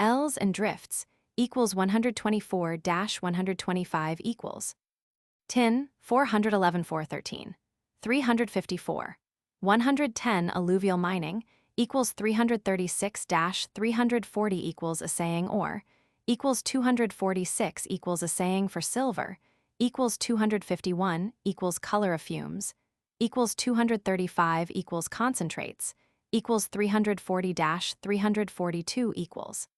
L's and drifts equals 124-125 equals. Tin, 411,413. 354. 110 alluvial mining equals 336-340 equals assaying ore, equals 246 equals assaying for silver, equals 251 equals color of fumes, equals 235 equals concentrates, equals 340-342 equals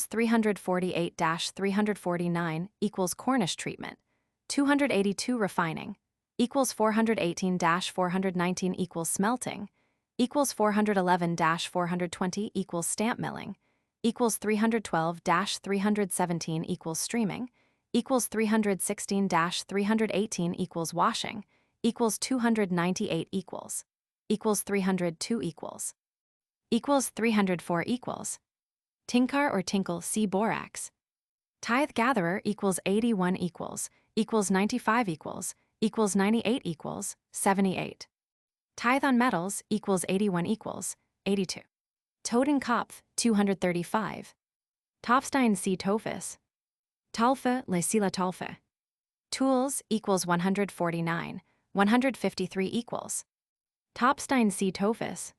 348-349 equals Cornish treatment, 282 refining, equals 418-419 equals smelting, equals 411-420 equals stamp milling, equals 312-317 equals streaming, equals 316-318 equals washing, equals 298 equals 302 equals 304 equals. Tinkar or tinkle C borax. Tithe gatherer equals 81 equals 95 equals 98 equals 78. Tithe on metals equals 81 equals 82. Totenkopf 235. Topfstein C tophus. Talfe le sila talfe. Tools equals 149, 153 equals. Topstein C tophus.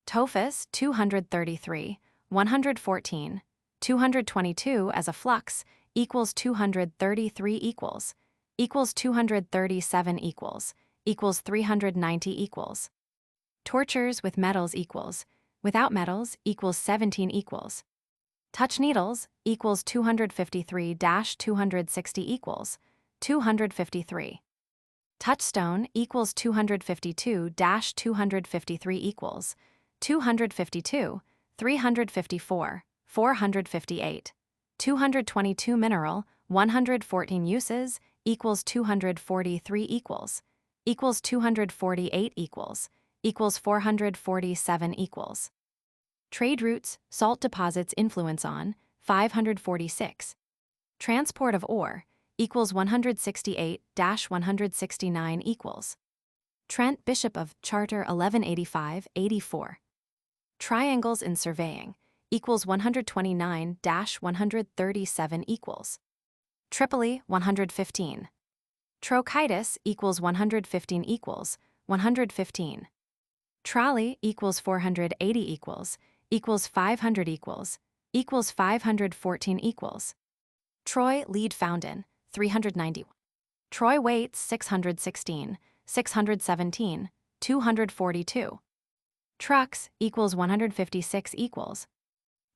Tophus 233, 114, 222 as a flux equals 233 equals 237 equals 390 equals. Tortures with metals equals, without metals equals 17 equals. Touch needles equals 253-260 equals 253. Touchstone equals 252-253 equals 252, 354, 458. 222 mineral, 114 uses equals 243 equals 248 equals 447 equals. Trade routes, salt deposits influence on 546. Transport of ore equals 168-169 equals. Trent Bishop of Charter 1185-84. Triangles in surveying equals 129-137 equals. Tripoli 115. Trochitis equals 115 equals 115. Trolley equals 480 equals 500 equals 514 equals. Troy lead found in 391. Troy weights 616, 617, 242. Trucks equals 156 equals.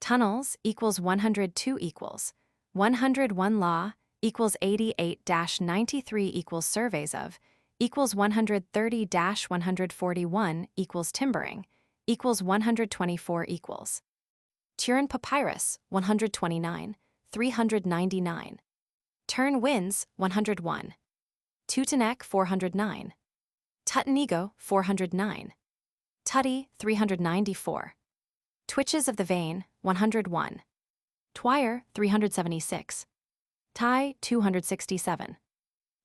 Tunnels equals 102 equals. 101 law equals 88-93 equals surveys of equals 130-141 equals timbering equals 124 equals. Turin papyrus 129, 399. Turn winds 101. Tutenek 409. Tutanigo 409. Tutty 394. Twitches of the vein 101. Twire 376. Tie 267.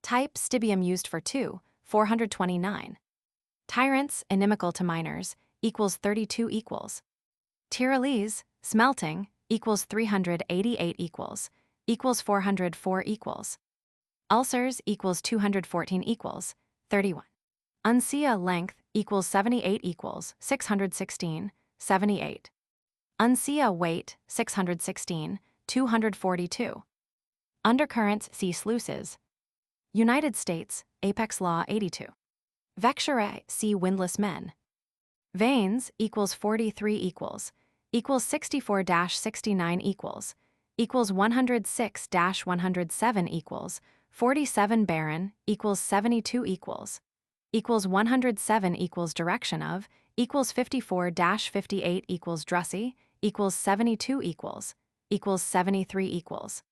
Type stibium used for 429. Tyrants inimical to miners equals 32 equals. Tyrolese smelting equals 388 equals 404 equals. Ulcers equals 214 equals 31. Uncia length equals 78 equals 616, 78. Uncia weight 616, 242. Undercurrents see sluices. United States, Apex Law 82. Vecture see windless men. Veins equals 43 equals 64-69 equals 106-107 equals 47 barren equals 72 equals 107 equals direction of equals 54-58 equals drussy equals 72 equals 73 equals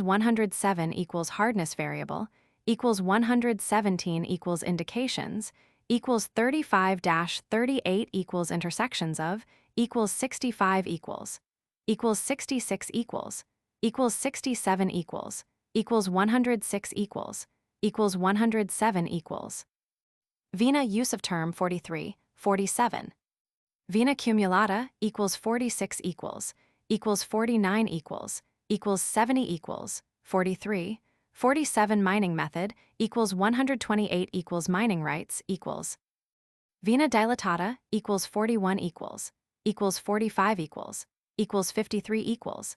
107 equals hardness variable equals 117 equals indications equals 35-38 equals intersections of equals 65 equals 66 equals 67 equals 106 equals 107 equals. Vena use of term 43, 47. Vena cumulata equals 46 equals equals 49 equals 70 equals 43, 47 mining method equals 128 equals mining rights equals vena dilatata equals 41 equals 45 equals 53 equals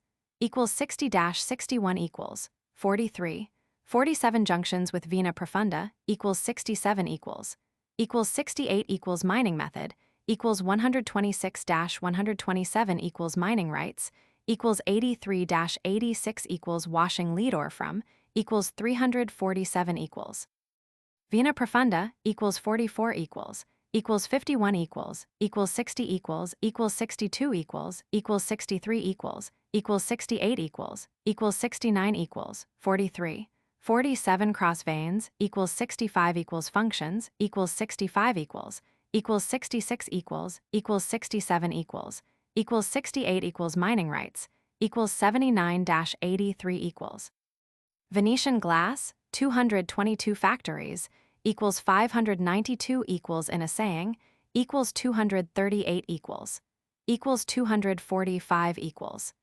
60-61 equals 43, 47 junctions with vena profunda equals 67 equals 68 equals mining method equals 126-127 equals mining rights equals 83-86 equals washing lead ore from equals 347 equals vena profunda equals 44 equals 51 equals 60 equals 62 equals 63 equals 68 equals 69 equals 43, 47 cross veins equals 65 equals functions equals 65 equals 66 equals 67 equals 68 equals mining rights equals 79-83 equals Venetian glass 222 factories equals 592 equals in assaying equals 238 equals 245 equals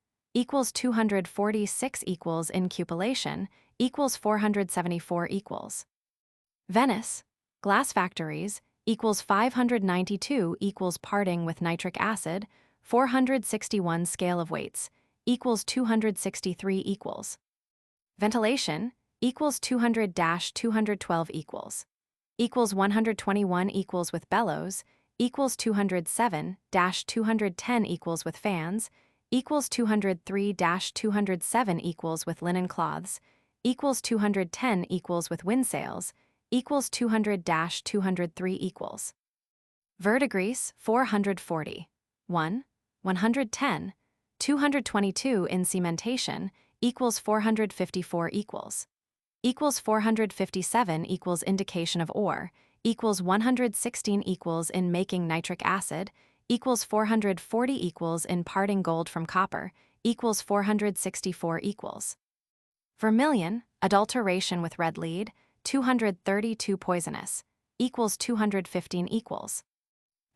246 equals in cupellation equals 474 equals Venice glass factories equals 592 equals parting with nitric acid 461 scale of weights equals 263 equals ventilation equals 200-212 equals 121 equals with bellows equals 207-210 equals with fans equals 203-207 equals with linen cloths equals 210 equals with windsails equals 200-203 equals verdigris 440 1 110 222 in cementation equals 454 equals 457 equals indication of ore equals 116 equals in making nitric acid equals 440 equals in parting gold from copper equals 464 equals vermilion adulteration with red lead 232 poisonous equals 215 equals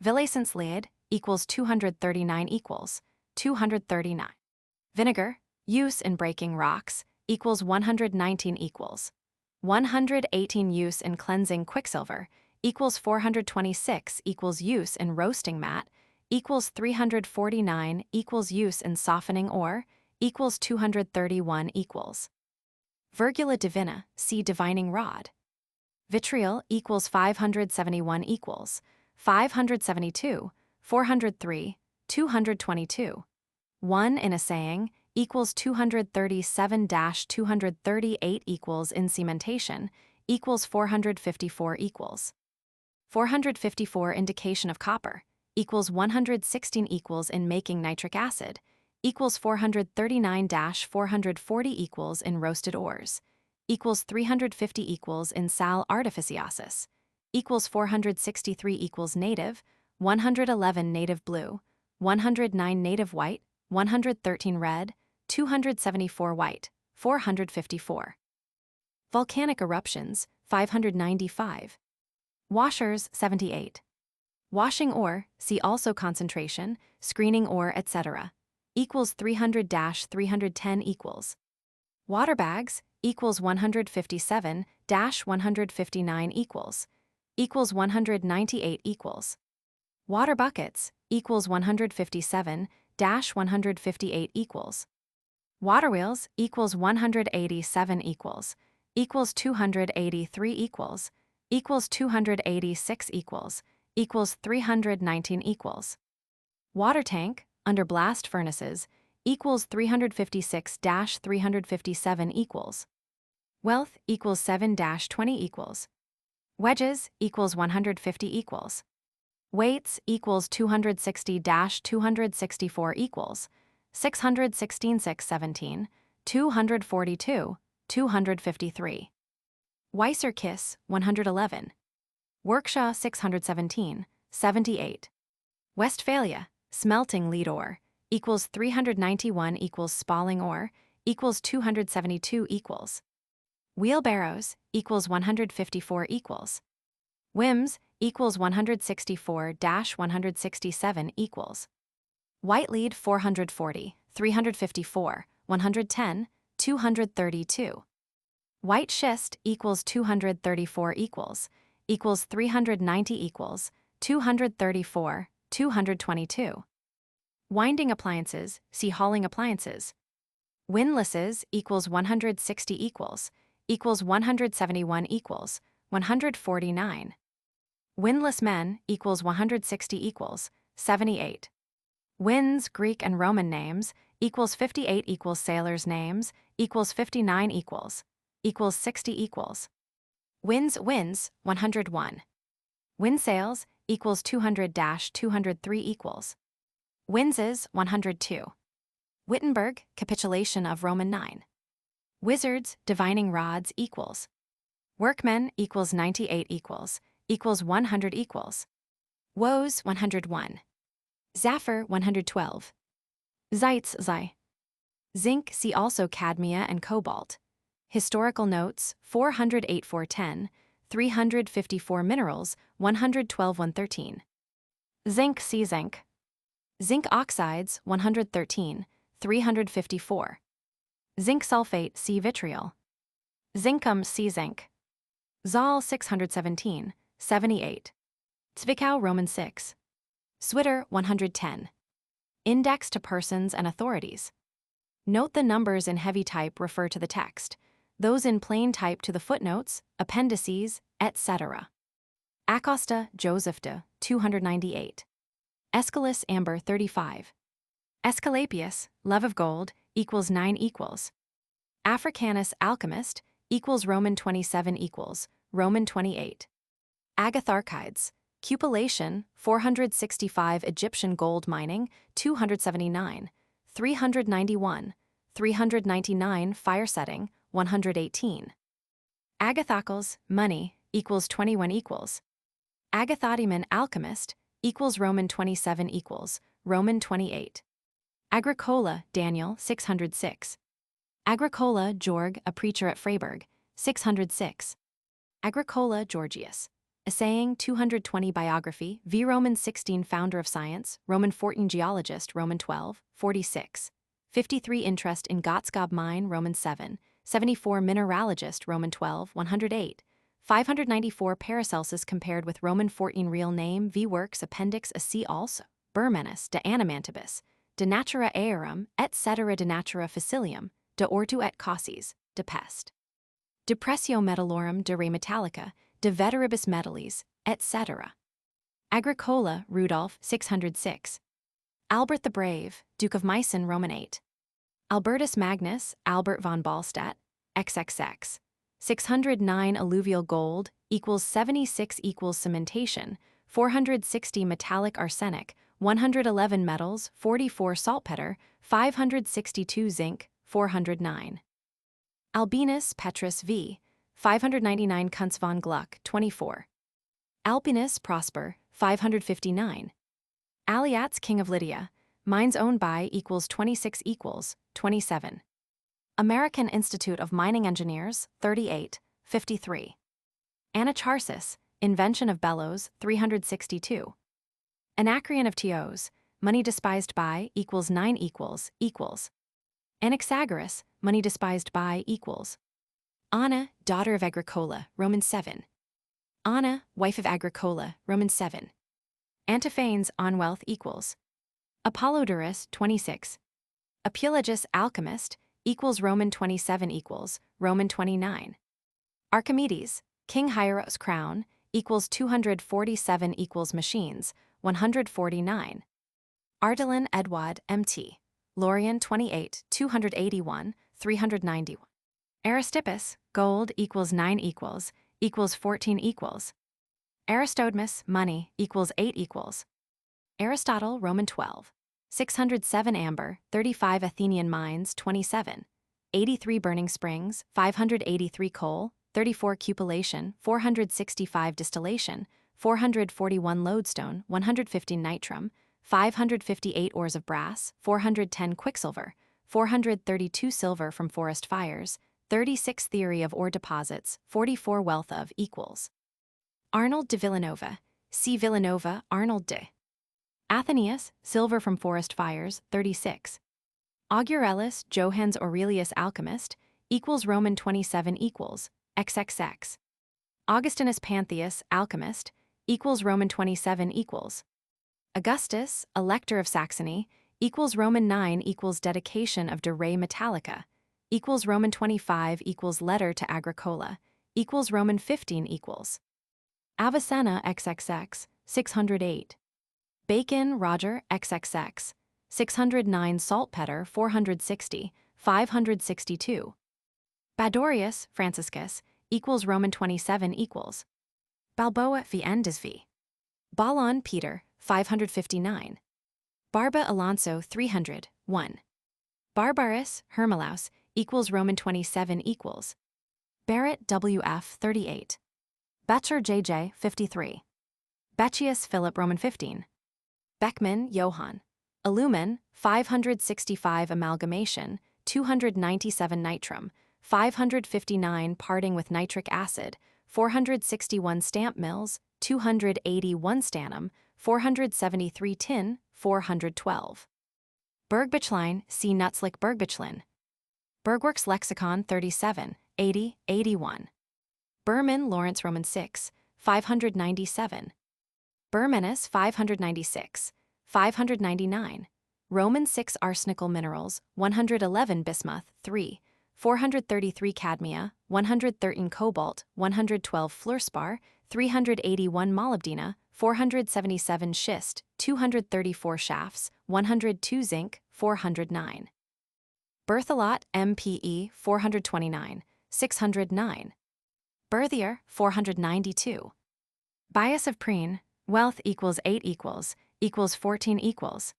Villaisance lead equals 239 equals 239 vinegar use in breaking rocks equals 119 equals 118 use in cleansing quicksilver equals 426 equals use in roasting mat equals 349 equals use in softening ore equals 231 equals virgula divina see divining rod vitriol equals 571 equals 572 403 222 1 in assaying equals 237-238 equals in cementation equals 454 equals 454 indication of copper equals 116 equals in making nitric acid equals 439-440 equals in roasted ores equals 350 equals in sal artificiosus equals 463 equals native 111 native blue 109 native white 113 red 274 white 454 volcanic eruptions 595 washers 78 washing ore see also concentration screening ore etc equals 300-310 equals water bags equals 157-159 equals 198 equals water buckets equals 157-158 equals water wheels equals 187 equals 283 equals 286 equals 319 equals water tank under blast furnaces equals 356-357 equals wealth equals 7-20 equals wedges equals 150 equals weights equals 260-264 equals 616-617 242 253 Weiser Kiss 111 Workshaw 617 78 Westphalia smelting lead ore equals 391 equals spalling ore equals 272 equals wheelbarrows equals 154 equals whims equals 164-167 equals white lead 440 354, 110, 232. White schist equals 234 equals 390 equals 234, 222. Winding appliances, see hauling appliances. Windlasses equals 160 equals 171 equals 149. Windlass men equals 160 equals 78. Winds, Greek and Roman names, equals 58 equals sailors' names, equals 59 equals 60 equals. Winds, 101. Windsails equals 200-203 equals. Windses, 102. Wittenberg, capitulation of Roman 9. Wizards, divining rods equals. Workmen equals 98 equals 100 equals. Woes, 101. Zafir, 112. Zeitz, Zi. Zinc, see also cadmia and cobalt. Historical notes, 408 410, 354 minerals, 112 113. Zinc, see zinc. Zinc oxides, 113, 354. Zinc sulfate, see vitriol. Zincum, see zinc. Zoll, 617, 78. Zwickau, Roman 6. Switter, 110. Index to persons and authorities. Note the numbers in heavy type refer to the text, those in plain type to the footnotes, appendices, etc. Acosta, Joseph de, 298. Aeschylus, Amber, 35. Aesculapius, love of gold, equals 9 equals. Africanus, alchemist, equals Roman 27 equals, Roman 28. Agatharchides, cupellation, 465 Egyptian gold mining, 279, 391, 399 fire setting, 118. Agathocles, money, equals 21 equals. Agathodiman, alchemist, equals Roman 27 equals, Roman 28. Agricola, Daniel, 606. Agricola, Georg, a preacher at Freiburg, 606. Agricola, Georgius. Essaying, 220 biography, v. Roman 16 founder of science, Roman 14 geologist, Roman 12, 46. 53 interest in Gottskab mine, Roman 7, 74 mineralogist, Roman 12, 108. 594 Paracelsus compared with Roman 14 real name, v. works Appendix A also. Bermenus, de animantibus, de natura aerum, etc. de natura facilium, de ortu et causes, de pest. Depressio metallorum de Re Metallica, de veteribus metallis, etc. Agricola, Rudolph, 606. Albert the Brave, Duke of Meissen, Roman 8. Albertus Magnus, Albert von Ballstadt, XXX. 609 alluvial gold, equals 76 equals cementation, 460 metallic arsenic, 111 metals, 44 saltpeter, 562 zinc, 409. Albinus Petrus v. 599 Kunz von Gluck, 24. Alpinus Prosper, 559. Aliats, king of Lydia, mines owned by equals 26 equals 27. American Institute of Mining Engineers, 38, 53. Anacharsis, invention of bellows, 362. Anacreon of Teos, money despised by equals 9 equals. Anaxagoras, money despised by equals. Anna, daughter of Agricola, Roman 7. Anna, wife of Agricola, Roman 7. Antiphanes, on wealth equals. Apollodorus, 26. Apulagus, alchemist, equals Roman 27 equals, Roman 29. Archimedes, King Hieros crown, equals 247 equals machines, 149. Ardelin Edward, M.T. Lorian 28, 281, 391. Aristippus, gold equals 9 equals 14 equals. Aristodmus, money, equals 8 equals. Aristotle, Roman 12. 607 amber, 35 Athenian mines, 27. 83 burning springs, 583 coal, 34 cupellation, 465 distillation, 441 lodestone, 115 nitrum, 558 ores of brass, 410 quicksilver, 432 silver from forest fires, 36 theory of ore deposits, 44 wealth of equals. Arnold de Villanova, see Villanova, Arnold de. Athenaeus, silver from forest fires, 36. Augurellus Johannes Aurelius alchemist equals Roman 27 equals XXX. Augustinus Pantheus alchemist equals Roman 27 equals. Augustus, Elector of Saxony, equals Roman 9 equals dedication of de Re Metallica, equals Roman 25 equals letter to Agricola, equals Roman 15 equals. Avicenna XXX, 608. Bacon Roger XXX, 609. Saltpeter 460, 562. Badorius Franciscus equals Roman 27 equals. Balboa v. Endes v. Ballon Peter 559. Barba Alonso 300, 1. Barbarus Hermolaus equals Roman 27 equals. Barrett W.F. 38. Betcher J.J. 53. Beccius Philip Roman 15. Beckmann Johann. Alumin 565. Amalgamation 297. Nitrum 559. Parting with nitric acid 461. Stamp mills 281. Stannum 473. Tin 412. Bergbüchlein see Nutzlich Bergbüchlein. Bergworks Lexicon 37, 80, 81. Berman Lawrence Roman 6, 597. Bermenus 596, 599. Roman 6 arsenical minerals 111. Bismuth 3, 433. Cadmia 113. Cobalt 112. Fluorspar 381. Molybdena 477. Schist 234. Shafts 102. Zinc 409. Berthelot MPE 429, 609. Berthier 492. Bias of Preen, wealth equals 8 equals 14 equals.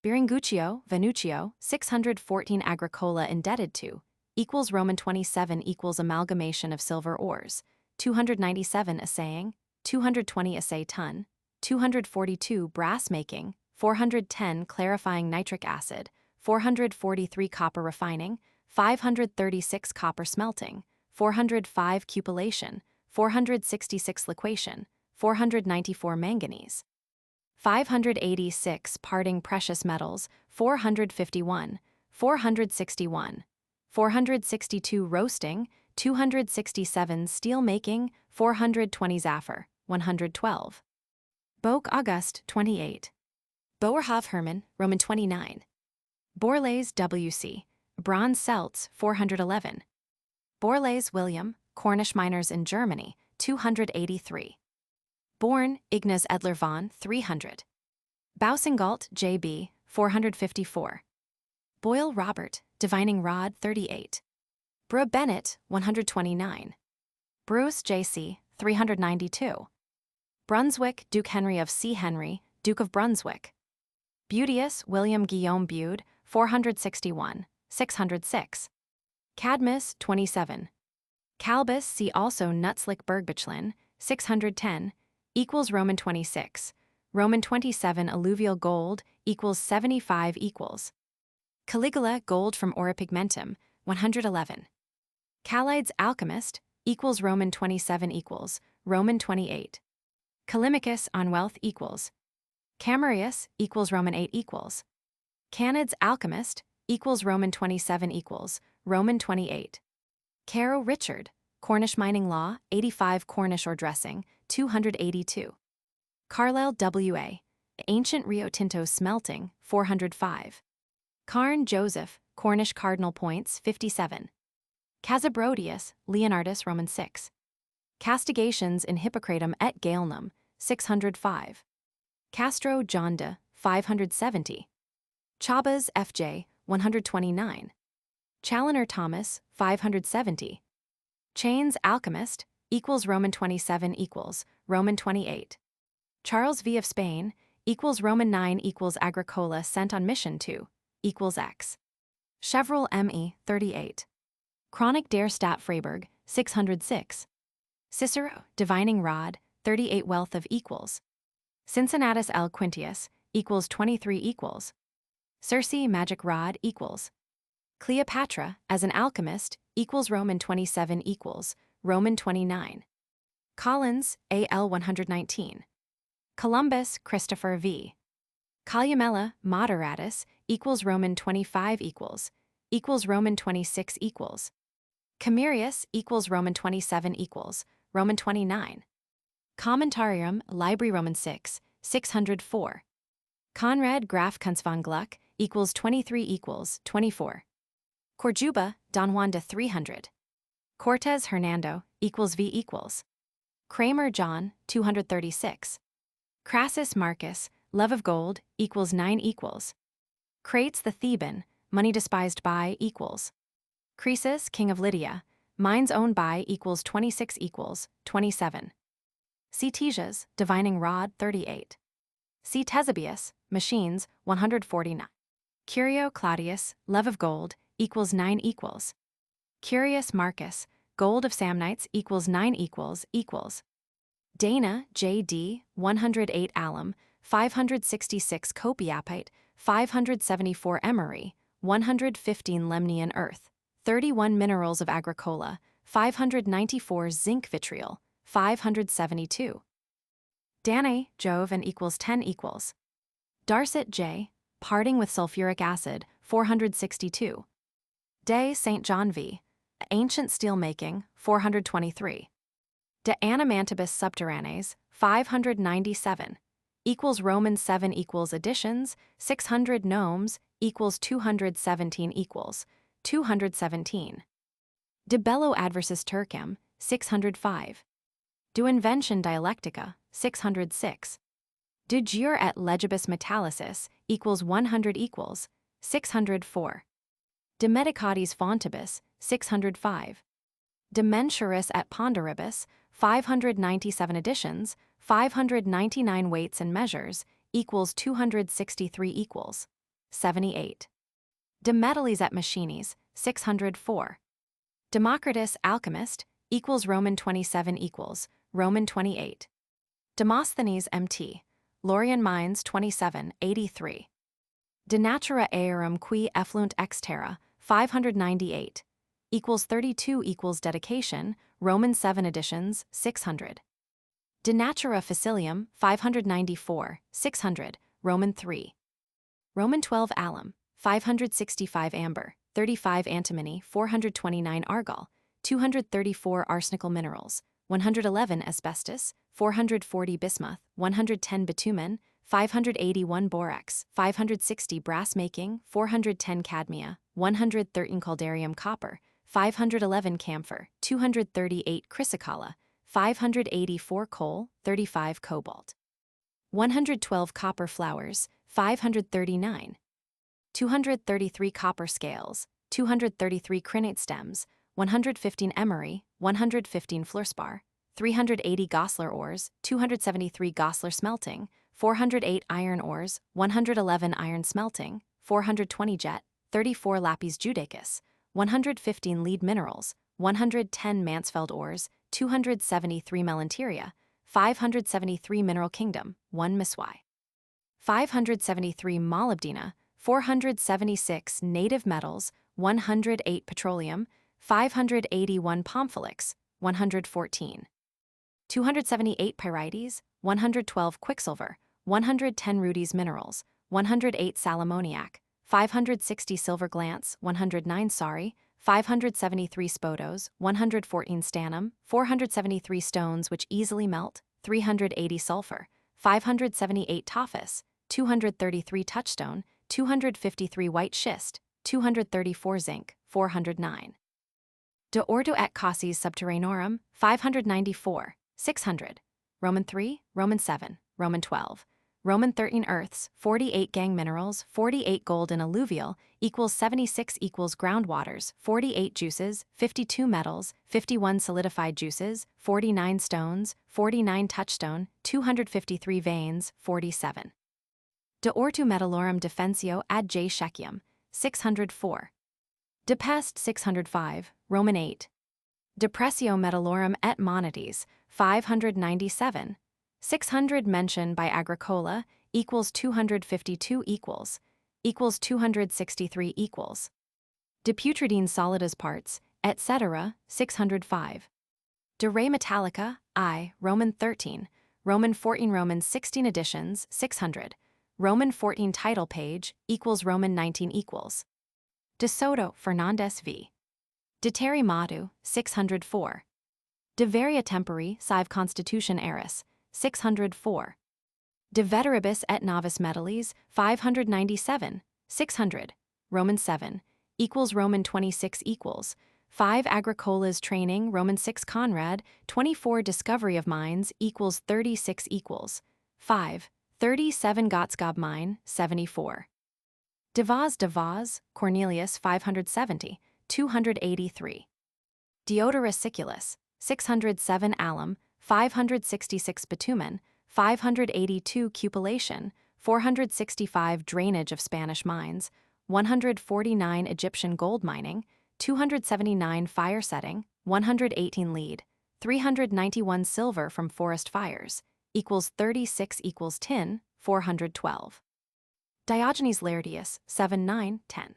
Biringuccio Venuccio 614. Agricola indebted to equals Roman 27 equals amalgamation of silver ores 297. Assaying 220. Assay ton 242. Brass making 410. Clarifying nitric acid 443. Copper refining 536. Copper smelting 405. Cupellation 466. Liquation 494. Manganese 586. Parting precious metals 451. 461. 462. Roasting 267. Steel making 420. Zaffer 112. Boak August 28. Boerhaave Herman Roman 29. Borlase W.C. Bronze Celts 411. Borlase William Cornish miners in Germany 283. Born Ignaz Edler von 300. Bousingalt J.B. 454. Boyle Robert Divining Rod 38. Bro Bennett 129. Bruce J.C. 392. Brunswick Duke Henry of C. Henry Duke of Brunswick. Beauteous William Guillaume Bude 461, 606. Cadmus 27. Calbus see also Nutzlich Bergbüchlein 610 equals Roman 26. Roman 27. Alluvial gold equals 75 equals. Caligula gold from ora pigmentum 111. Calides alchemist equals Roman 27 equals Roman 28. Callimachus on wealth equals. Camarius equals Roman 8 equals. Canids alchemist equals Roman 27 equals Roman 28. Caro Richard Cornish mining law 85. Cornish or dressing 282. Carlyle W.A. Ancient Rio Tinto smelting 405. Carn Joseph Cornish cardinal points 57. Casabrodius Leonardus Roman 6. Castigations in Hippocratum et Galenum 605. Castro John de 570. Chabas F.J. 129. Challoner Thomas 570. Chains alchemist equals Roman 27 equals Roman 28. Charles V of Spain equals Roman 9 equals Agricola sent on mission to equals X. Chevreul M.E. 38. Chronic der Stadt Freiburg 606. Cicero Divining Rod 38. Wealth of equals. Cincinnatus L. Quintius equals 23 equals. Circe Magic Rod equals. Cleopatra as an alchemist equals Roman 27 equals Roman 29. Collins A.L. 119. Columbus Christopher V. Columella Moderatus equals Roman 25 equals Roman 26 equals. Camerius equals Roman 27 equals Roman 29. Commentarium Libri Roman 6, 604. Conrad Graf Kunz von Gluck equals 23 equals 24. Corjuba Don Juan de 300. Cortez Hernando equals V equals. Kramer John 236. Crassus Marcus Love of Gold equals 9 equals. Crates the Theban money despised by equals. Croesus king of Lydia mines owned by equals 26 equals 27. Ctesias divining rod 38. C. Ctesibius machines 149. Curio Claudius love of gold equals 9 equals. Curius Marcus gold of Samnites equals 9 equals. Dana J.D. 108 alum 566 copiapite 574 emery 115 lemnian earth 31 minerals of Agricola 594 zinc vitriol 572. Danae Jove equals 10 equals. Darcet J. parting with sulfuric acid 462. De St. John v. ancient steelmaking 423. De animantibus subterranes 597 equals Roman 7 equals additions 600 gnomes equals 217 equals 217. De bello adversus Turcem 605. De invention dialectica 606. De jure et legibus metallicis equals 100 equals 604. De medicatis fontibus 605. De mensuris et ponderibus 597 additions 599 weights and measures equals 263 equals 78. De metallis et machinis 604. Democritus alchemist equals Roman 27 equals Roman 28. Demosthenes MT Lorian mines 27 83. De natura aerum qui effluent ex terra 598 equals 32 equals dedication Roman 7 additions 600. De natura facilium 594 600 Roman 3. Roman 12 alum 565 amber 35 antimony 429 argol 234 arsenical minerals 111 asbestos 440 bismuth 110 bitumen 581 borax 560 brass making 410 cadmia 113 caldarium copper 511 camphor 238 chrysocolla 584 coal 35 cobalt 112 copper flowers 539. 233 copper scales 233 crenate stems 115 emery 115 fluorspar 380 Goslar ores 273 Goslar smelting 408 iron ores 111 iron smelting 420 jet 34 lapis judicus 115 lead minerals 110 Mansfeld ores 273 melanteria 573 mineral kingdom 1 miswai 573 molybdena 476 native metals 108 petroleum 581 pomphylix 114. 278 pyrites 112 quicksilver 110 rudes minerals 108 salamoniac 560 silver glance 109 sari 573 spodos 114 stannum 473 stones which easily melt 380 sulfur 578 tophus 233 touchstone 253 white schist 234 zinc 409. De ordo et causes subterraneorum 594 600. Roman 3, Roman 7, Roman 12. Roman 13 earths, 48 gangue minerals, 48 gold and alluvial, equals 76 equals groundwaters, 48 juices, 52 metals, 51 solidified juices, 49 stones, 49 touchstone, 253 veins, 47. De ortu metallorum defensio ad J Shecium, 604. De pest 605, Roman 8. Depressio metallorum et moneties, 597. 600 mentioned by Agricola, equals 252 equals 263 equals. De putridine solidas parts, etc., 605. De Re Metallica, I, Roman 13, Roman 14, Roman 16 additions, 600. Roman 14 title page equals Roman 19 equals. De Soto Fernandez v. De Terry Madu, 604. De Varia Tempori sive Constitution Eris, 604. De Veteribus et Novis Metallis, 597, 600. Roman 7 equals Roman 26 equals. 5 Agricola's training, Roman 6 Conrad, 24 discovery of mines equals 36 equals. 5. 37 Gottskab mine, 74. De Vaz, Cornelius 570, 283. Diodorus Siculus, 607 alum, 566 bitumen, 582 cupellation, 465 drainage of Spanish mines, 149 Egyptian gold mining, 279 fire setting, 118 lead, 391 silver from forest fires, equals 36 equals tin, 412. Diogenes Laertius, 7-9, 10.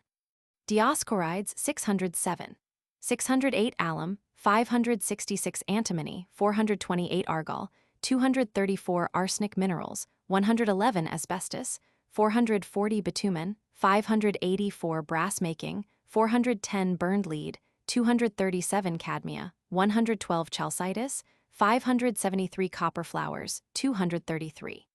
Dioscorides, 607. 608 alum, 566 antimony, 428 argol, 234 arsenic minerals, 111 asbestos, 440 bitumen, 584 brass making, 410 burned lead, 237 cadmia, 112 chalcitis, 573 copper flowers, 233.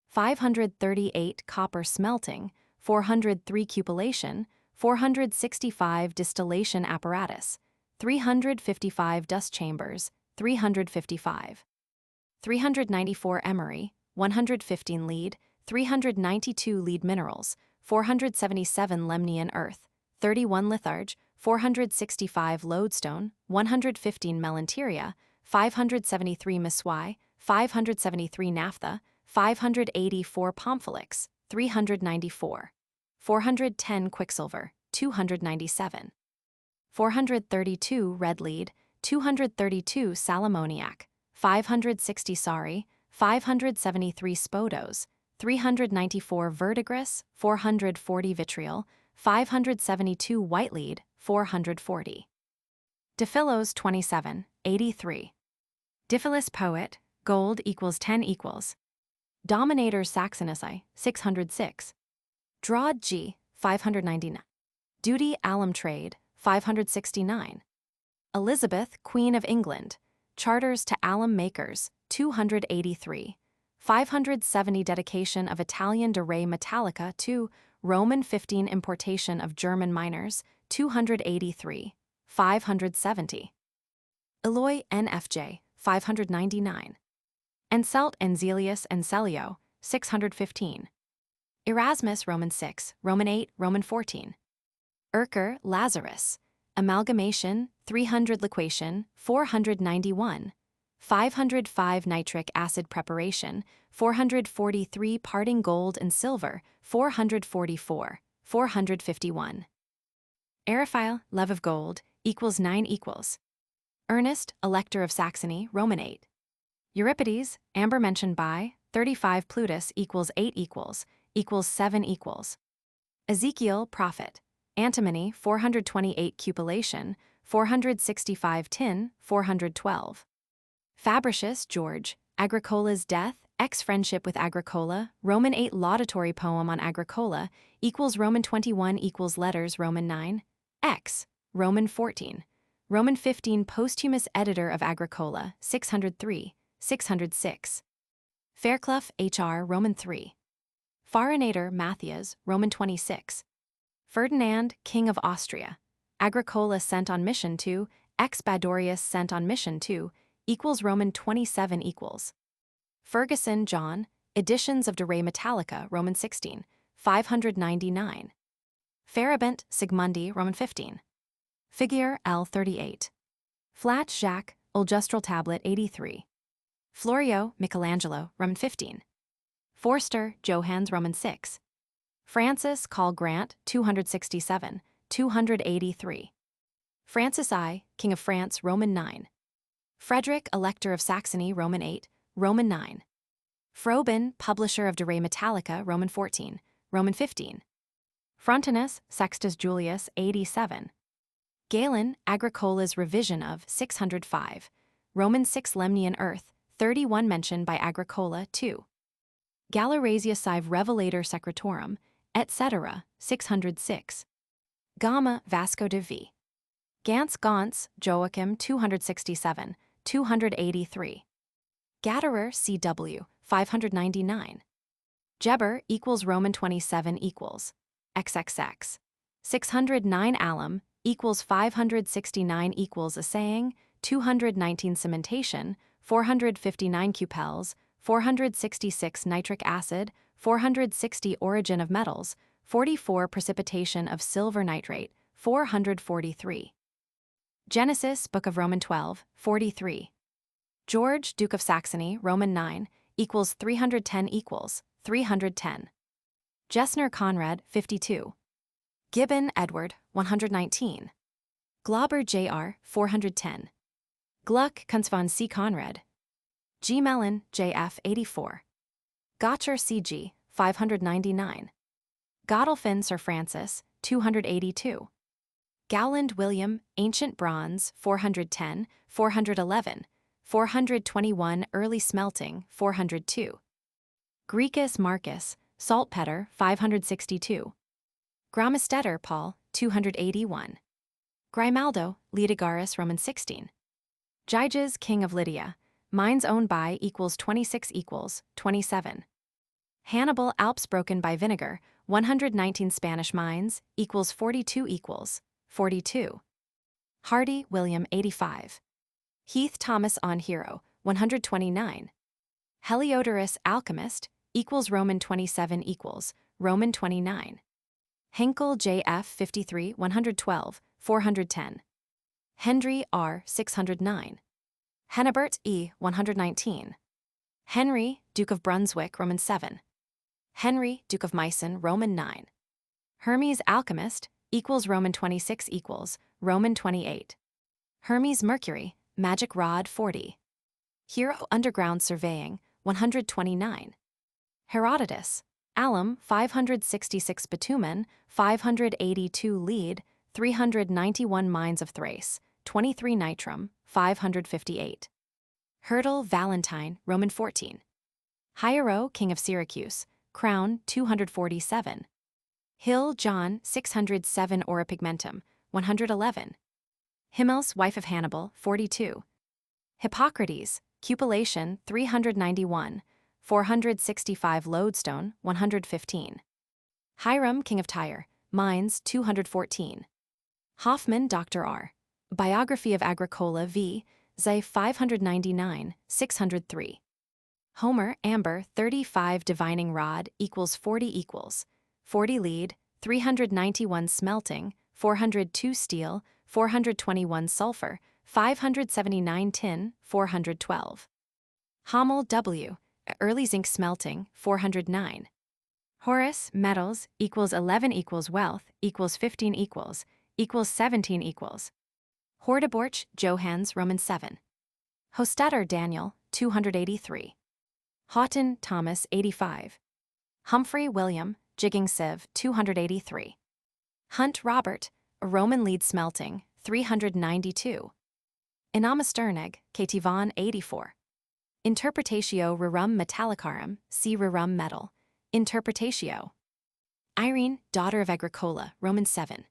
538 copper smelting, 403 cupellation, 465 distillation apparatus, 355 dust chambers, 355. 394 emery, 115 lead, 392 lead minerals, 477 lemnian earth, 31 litharge, 465 lodestone, 115 melanteria, 573 miswai, 573 naphtha, 584 pomphylix, 394. 410 quicksilver, 297. 432 red lead, 232 salamoniac, 560 sari, 573 spodos, 394 verdigris, 440 vitriol, 572 white lead, 440. Diphilos 27, 83. Diphilus poet, gold equals 10 equals. Dominators Saxonusi, 606. Draud G, 599. Duty alum trade, 569. Elizabeth, Queen of England, charters to alum makers, 283. 570 dedication of Italian de Re Metallica to Roman 15 importation of German miners, 283. 570. Eloy NFJ, 599. Enselt Enzelius Encelio, 615. Erasmus Roman 6, Roman 8, Roman 14. Erker Lazarus, amalgamation, 300 liquation, 491. 505 nitric acid preparation, 443 parting gold and silver, 444, 451. Aerophile, love of gold, equals 9 equals. Ernest, Elector of Saxony, Roman 8. Euripides, amber mentioned by, 35 Plutus equals 8 equals 7 equals. Ezekiel, prophet, antimony, 428 cupellation, 465 tin, 412. Fabricius, Georg, Agricola's death, ex-friendship with Agricola, Roman 8 laudatory poem on Agricola, equals Roman 21 equals letters Roman 9, x, Roman 14. Roman 15 posthumous editor of Agricola, 603, 606. Fairclough, H.R., Roman 3. Farinator, Matthias, Roman 26. Ferdinand, King of Austria. Agricola sent on mission to, Expedorius sent on mission to, equals Roman 27 equals. Ferguson, John, editions of De Re Metallica, Roman 16, 599. Farabent, Sigmundi, Roman 15. Figure L 38. Flat, Jacques, Ulgustral Tablet 83. Florio, Michelangelo, Roman 15. Forster, Johannes, Roman 6. Francis, Call Grant, 267, 283. Francis I, King of France, Roman 9. Frederick, Elector of Saxony, Roman 8, Roman 9. Froben, publisher of De Re Metallica, Roman 14, Roman 15. Frontinus, Sextus Julius, 87. Galen, Agricola's revision of 605. Roman 6 Lemnian earth, 31 mentioned by Agricola 2. Galerasia sive revelator secretorum, etc., 606. Gamma Vasco de V. Gans Gauntz, Joachim 267, 283. Gatterer CW, 599. Geber equals Roman 27 equals XXX. 609 alum equals 569 equals assaying, 219 cementation, 459 cupels, 466 nitric acid, 460 origin of metals, 44 precipitation of silver nitrate, 443. Genesis, Book of Roman 12, 43. George, Duke of Saxony, Roman 9, equals 310 equals 310. Gessner Conrad, 52. Gibbon Edward, 119. Glauber Jr., 410. Gluck Kunz von C. Conrad. G. Mellon, J.F., 84. Gotcher C.G., 599. Godolphin Sir Francis, 282. Gowland William, Ancient Bronze, 410, 411, 421 Early Smelting, 402. Greekus Marcus, Saltpeter, 562. Gramistetter Paul, 281. Grimaldo, Leodegarus, Roman 16. Gyges, King of Lydia, mines owned by equals 26 equals 27. Hannibal Alps broken by vinegar, 119 Spanish mines, equals 42 equals 42. Hardy, William, 85. Heath Thomas on Hero, 129. Heliodorus Alchemist, equals Roman 27 equals Roman 29. Henkel J.F. 53, 112, 410. Hendry R. 609. Hennebert E. 119. Henry, Duke of Brunswick, Roman 7. Henry, Duke of Meissen, Roman 9. Hermes Alchemist, equals Roman 26 equals Roman 28. Hermes Mercury, Magic Rod 40. Hero Underground Surveying, 129. Herodotus, alum 566 bitumen, 582 lead, 391 mines of Thrace, 23 nitrum, 558. Hyrtl Valentine, Roman 14. Hiero, King of Syracuse, crown 247. Hill John 607 Ora pigmentum, 111. Himmels, wife of Hannibal, 42. Hippocrates, cupellation 391, 465 lodestone, 115. Hiram, King of Tyre, mines 214. Hoffman, Dr. R. Biography of Agricola v. Zay 599, 603. Homer, Amber 35 divining rod equals 40 equals 40 lead, 391 smelting, 402 steel, 421 sulfur, 579 tin, 412. Hommel W. Early zinc smelting, 409. Horace, metals, equals 11 equals wealth, equals 15 equals 17 equals. Hordeborch, Johans, Roman 7. Hostetter, Daniel, 283. Houghton, Thomas, 85. Humphrey, William, Jigging Sieve, 283. Hunt, Robert, Roman lead smelting, 392. Inamasterneg, Katie Vaughan, 84. Interpretatio rerum metallicarum, see rerum metal. Interpretatio. Irene, daughter of Agricola, Roman 7.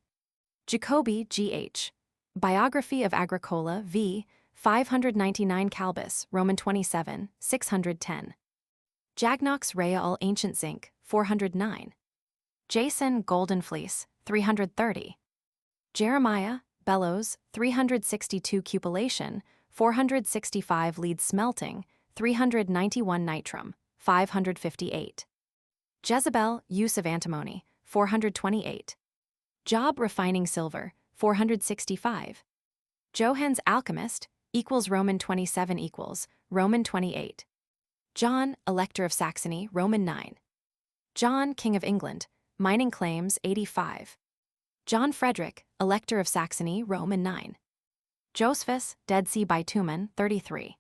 Jacobi, G.H. Biography of Agricola v. 599 Calbus, Roman 27, 610. Jagnox Real Ancient Zinc, 409. Jason Golden Fleece, 330. Jeremiah, Bellows, 362 cupellation, 465 lead smelting, 391 nitrum, 558. Jezebel, use of antimony, 428. Job refining silver, 465. Johans Alchemist, equals Roman 27 equals Roman 28. John, Elector of Saxony, Roman 9. John, King of England, mining claims, 85. John Frederick, Elector of Saxony, Roman 9. Josephus, Dead Sea bitumen, 33.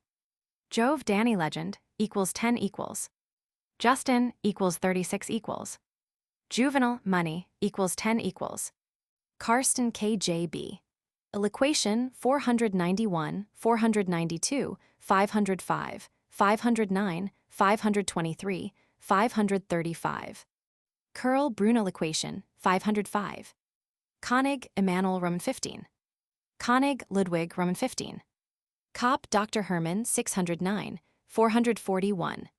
Jove Danny legend, equals 10 equals. Justin, equals 36 equals. Juvenal, money, equals 10 equals. Karsten KJB. Equation 491, 492, 505, 509, 523, 535. Curl Brunel equation, 505. Koenig Emanuel Roman 15. Koenig Ludwig Roman 15. Kopp Dr. Hermann 609, 441.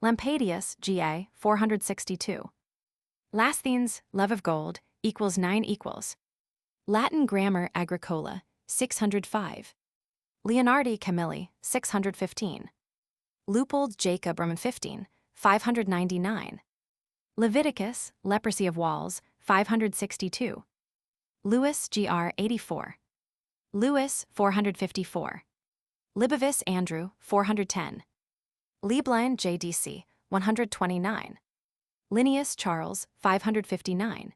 Lampadius G.A. 462. Lasthenes Love of Gold equals 9 equals. Latin Grammar Agricola 605. Leonardi Camilli 615. Leupold Jacob Roman 15, 599. Leviticus Leprosy of Walls 562. Lewis Gr. 84. Lewis 454. Libovis Andrew 410. Lieblein J.D.C. 129. Linnaeus Charles 559.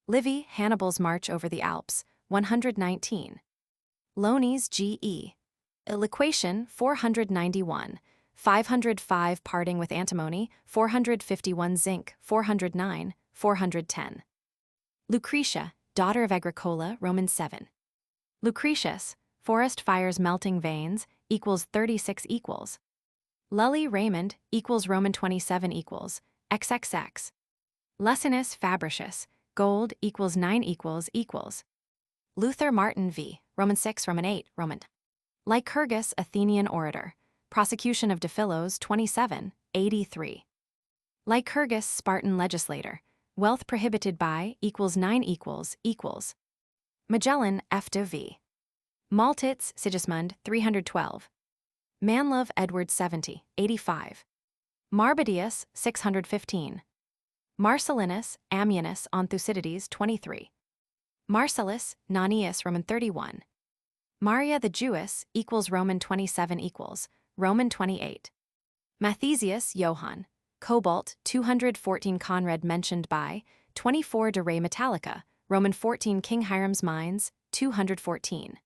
Livy Hannibal's March over the Alps 119. Lones G.E. Equation 491. 505 Parting with antimony 451 Zinc 409, 410. Lucretia, daughter of Agricola, Roman 7. Lucretius, forest fires melting veins, equals 36 equals. Lully Raymond, equals Roman 27 equals, XXX. Luscinus Fabricius, gold, equals 9 equals. Luther Martin v. Roman 6 Roman 8 Roman. Lycurgus Athenian orator, prosecution of Diphilos 27, 83. Lycurgus Spartan legislator, wealth prohibited by, equals 9 equals. Magellan F. de v. Maltitz Sigismund 312. Manlove Edward 70, 85. Marbodius 615. Marcellinus Ammianus on Thucydides 23. Marcellus Nonius Roman 31. Maria the Jewess equals Roman 27 equals, Roman 28. Mathesius Johann, Cobalt 214 Conrad mentioned by, 24 de Re Metallica, Roman 14 King Hiram's Mines, 214.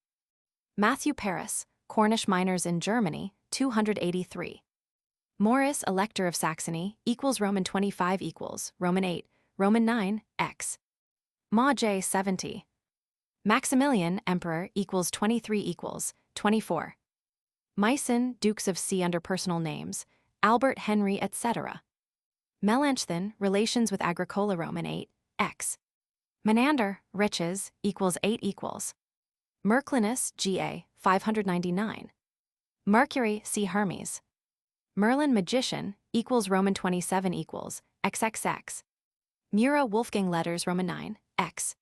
Matthew Paris, Cornish miners in Germany, 283. Maurice Elector of Saxony equals Roman 25 equals, Roman 8, Roman 9, X. Ma J 70. Maximilian Emperor equals 23 equals, 24. Meissen Dukes of C under personal names, Albert Henry etc. Melanchthon Relations with Agricola Roman 8, X. Menander Riches equals 8 equals. Merclinus G.A. 599. Mercury C. Hermes. Merlin Magician equals Roman 27 equals, XXX. Mura Wolfgang Letters Roman 9, X.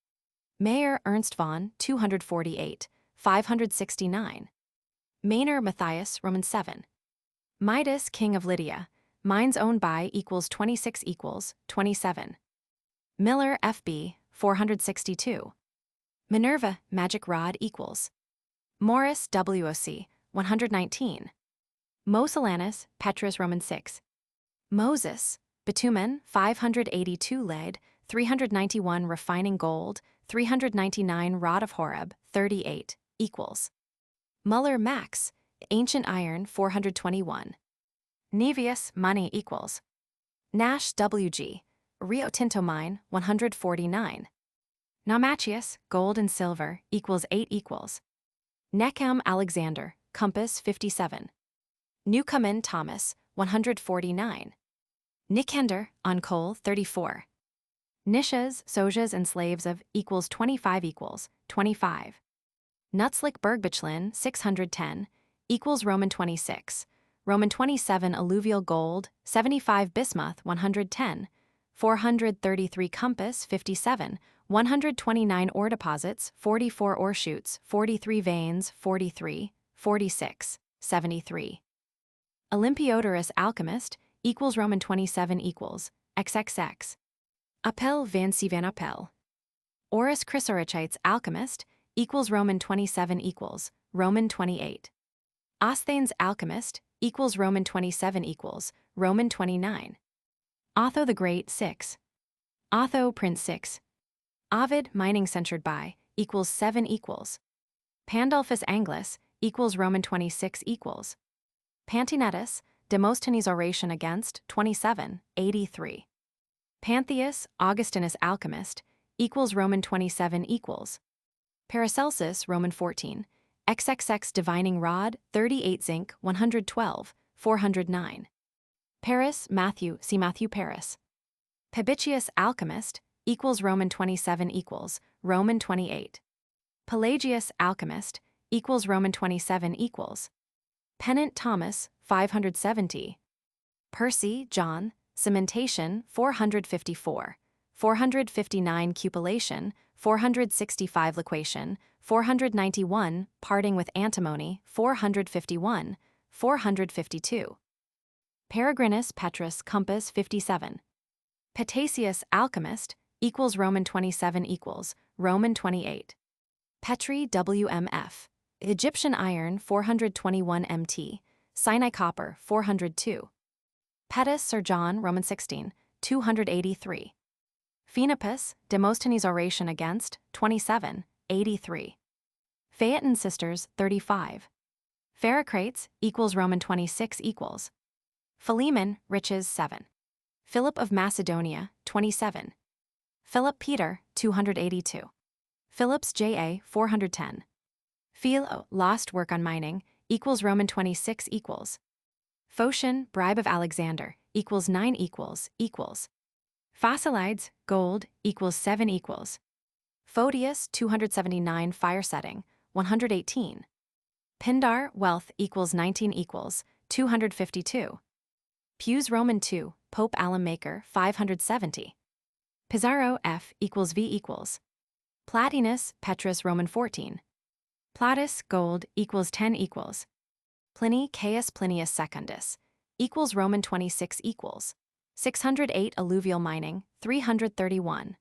Mayer Ernst von 248, 569. Maynor Matthias Roman 7. Midas King of Lydia, mines owned by equals 26 equals, 27. Miller F.B. 462. Minerva Magic Rod equals. Morris W.O.C. 119. Mosellanus Petrus Roman 6. Moses Bitumen 582 lead, 391 refining gold, 399 rod of Horeb, 38 equals. Muller Max Ancient Iron 421. Nevius Money equals. Nash W.G. Rio Tinto Mine 149. Naumachius Gold and Silver equals 8 equals. Neckham Alexander Compass 57. Newcomen Thomas 149. Nicander on coal 34. Nishas, Sojas and slaves of equals 25 equals, 25. Nutzlik Bergbichlin 610 equals Roman 26. Roman 27 alluvial gold, 75 bismuth 110. 433 compass 57. 129 ore deposits, 44 ore shoots, 43 veins, 43, 46, 73. Olympiodorus alchemist equals Roman 27 equals, XXX. Appel van Sivan Appel. Oris Chrysorichites alchemist equals Roman 27 equals, Roman 28. Osthanes alchemist equals Roman 27 equals, Roman 29. Otho the Great 6. Otho Prince 6. Ovid mining censured by equals 7 equals. Pandulphus Anglus equals Roman 26 equals. Pantinetus Demosthenes oration against 27, 83. Pantheus Augustinus alchemist equals Roman 27 equals. Paracelsus Roman 14. XXX divining rod 38 zinc 112, 409. Paris, Matthew, see Matthew Paris. Pabitius, alchemist, equals Roman 27 equals Roman 28. Pelagius, alchemist, equals Roman 27 equals. Pennant Thomas, 570. Percy, John, cementation, 454. 459 cupellation, 465 liquation, 491 parting with antimony, 451, 452. Peregrinus Petrus, compass, 57. Petasius, alchemist, equals Roman 27 equals Roman 28. Petri, WMF. Egyptian iron, 421 mt. Sinai copper, 402. Pettus, Sir John, Roman 16, 283. Phenopus, Demosthenes' oration against, 27, 83. Phaeton sisters, 35. Pherocrates, equals Roman 26 equals. Philemon, riches, 7. Philip of Macedonia, 27. Philip Peter, 282. Phillips J.A., 410. Philo, lost work on mining, equals Roman 26 equals. Phocion, bribe of Alexander, equals 9 equals. Fossilides, gold, equals 7 equals. Photius, 279 fire setting, 118. Pindar, wealth, equals 19 equals, 252. Pius Roman 2, Pope alum maker, 570. Pizarro, F, equals V equals. Platinus, Petrus, Roman 14. Platus, gold, equals 10 equals. Pliny, Caius Plinius Secundus, equals Roman 26 equals. 608 alluvial mining, 331.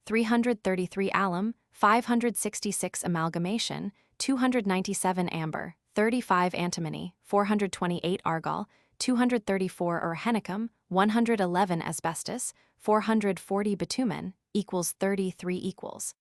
333 alum, 566 amalgamation, 297 amber, 35 antimony, 428 argol, 234 urhenicum, 111 asbestos, 440 bitumen, equals 33 equals.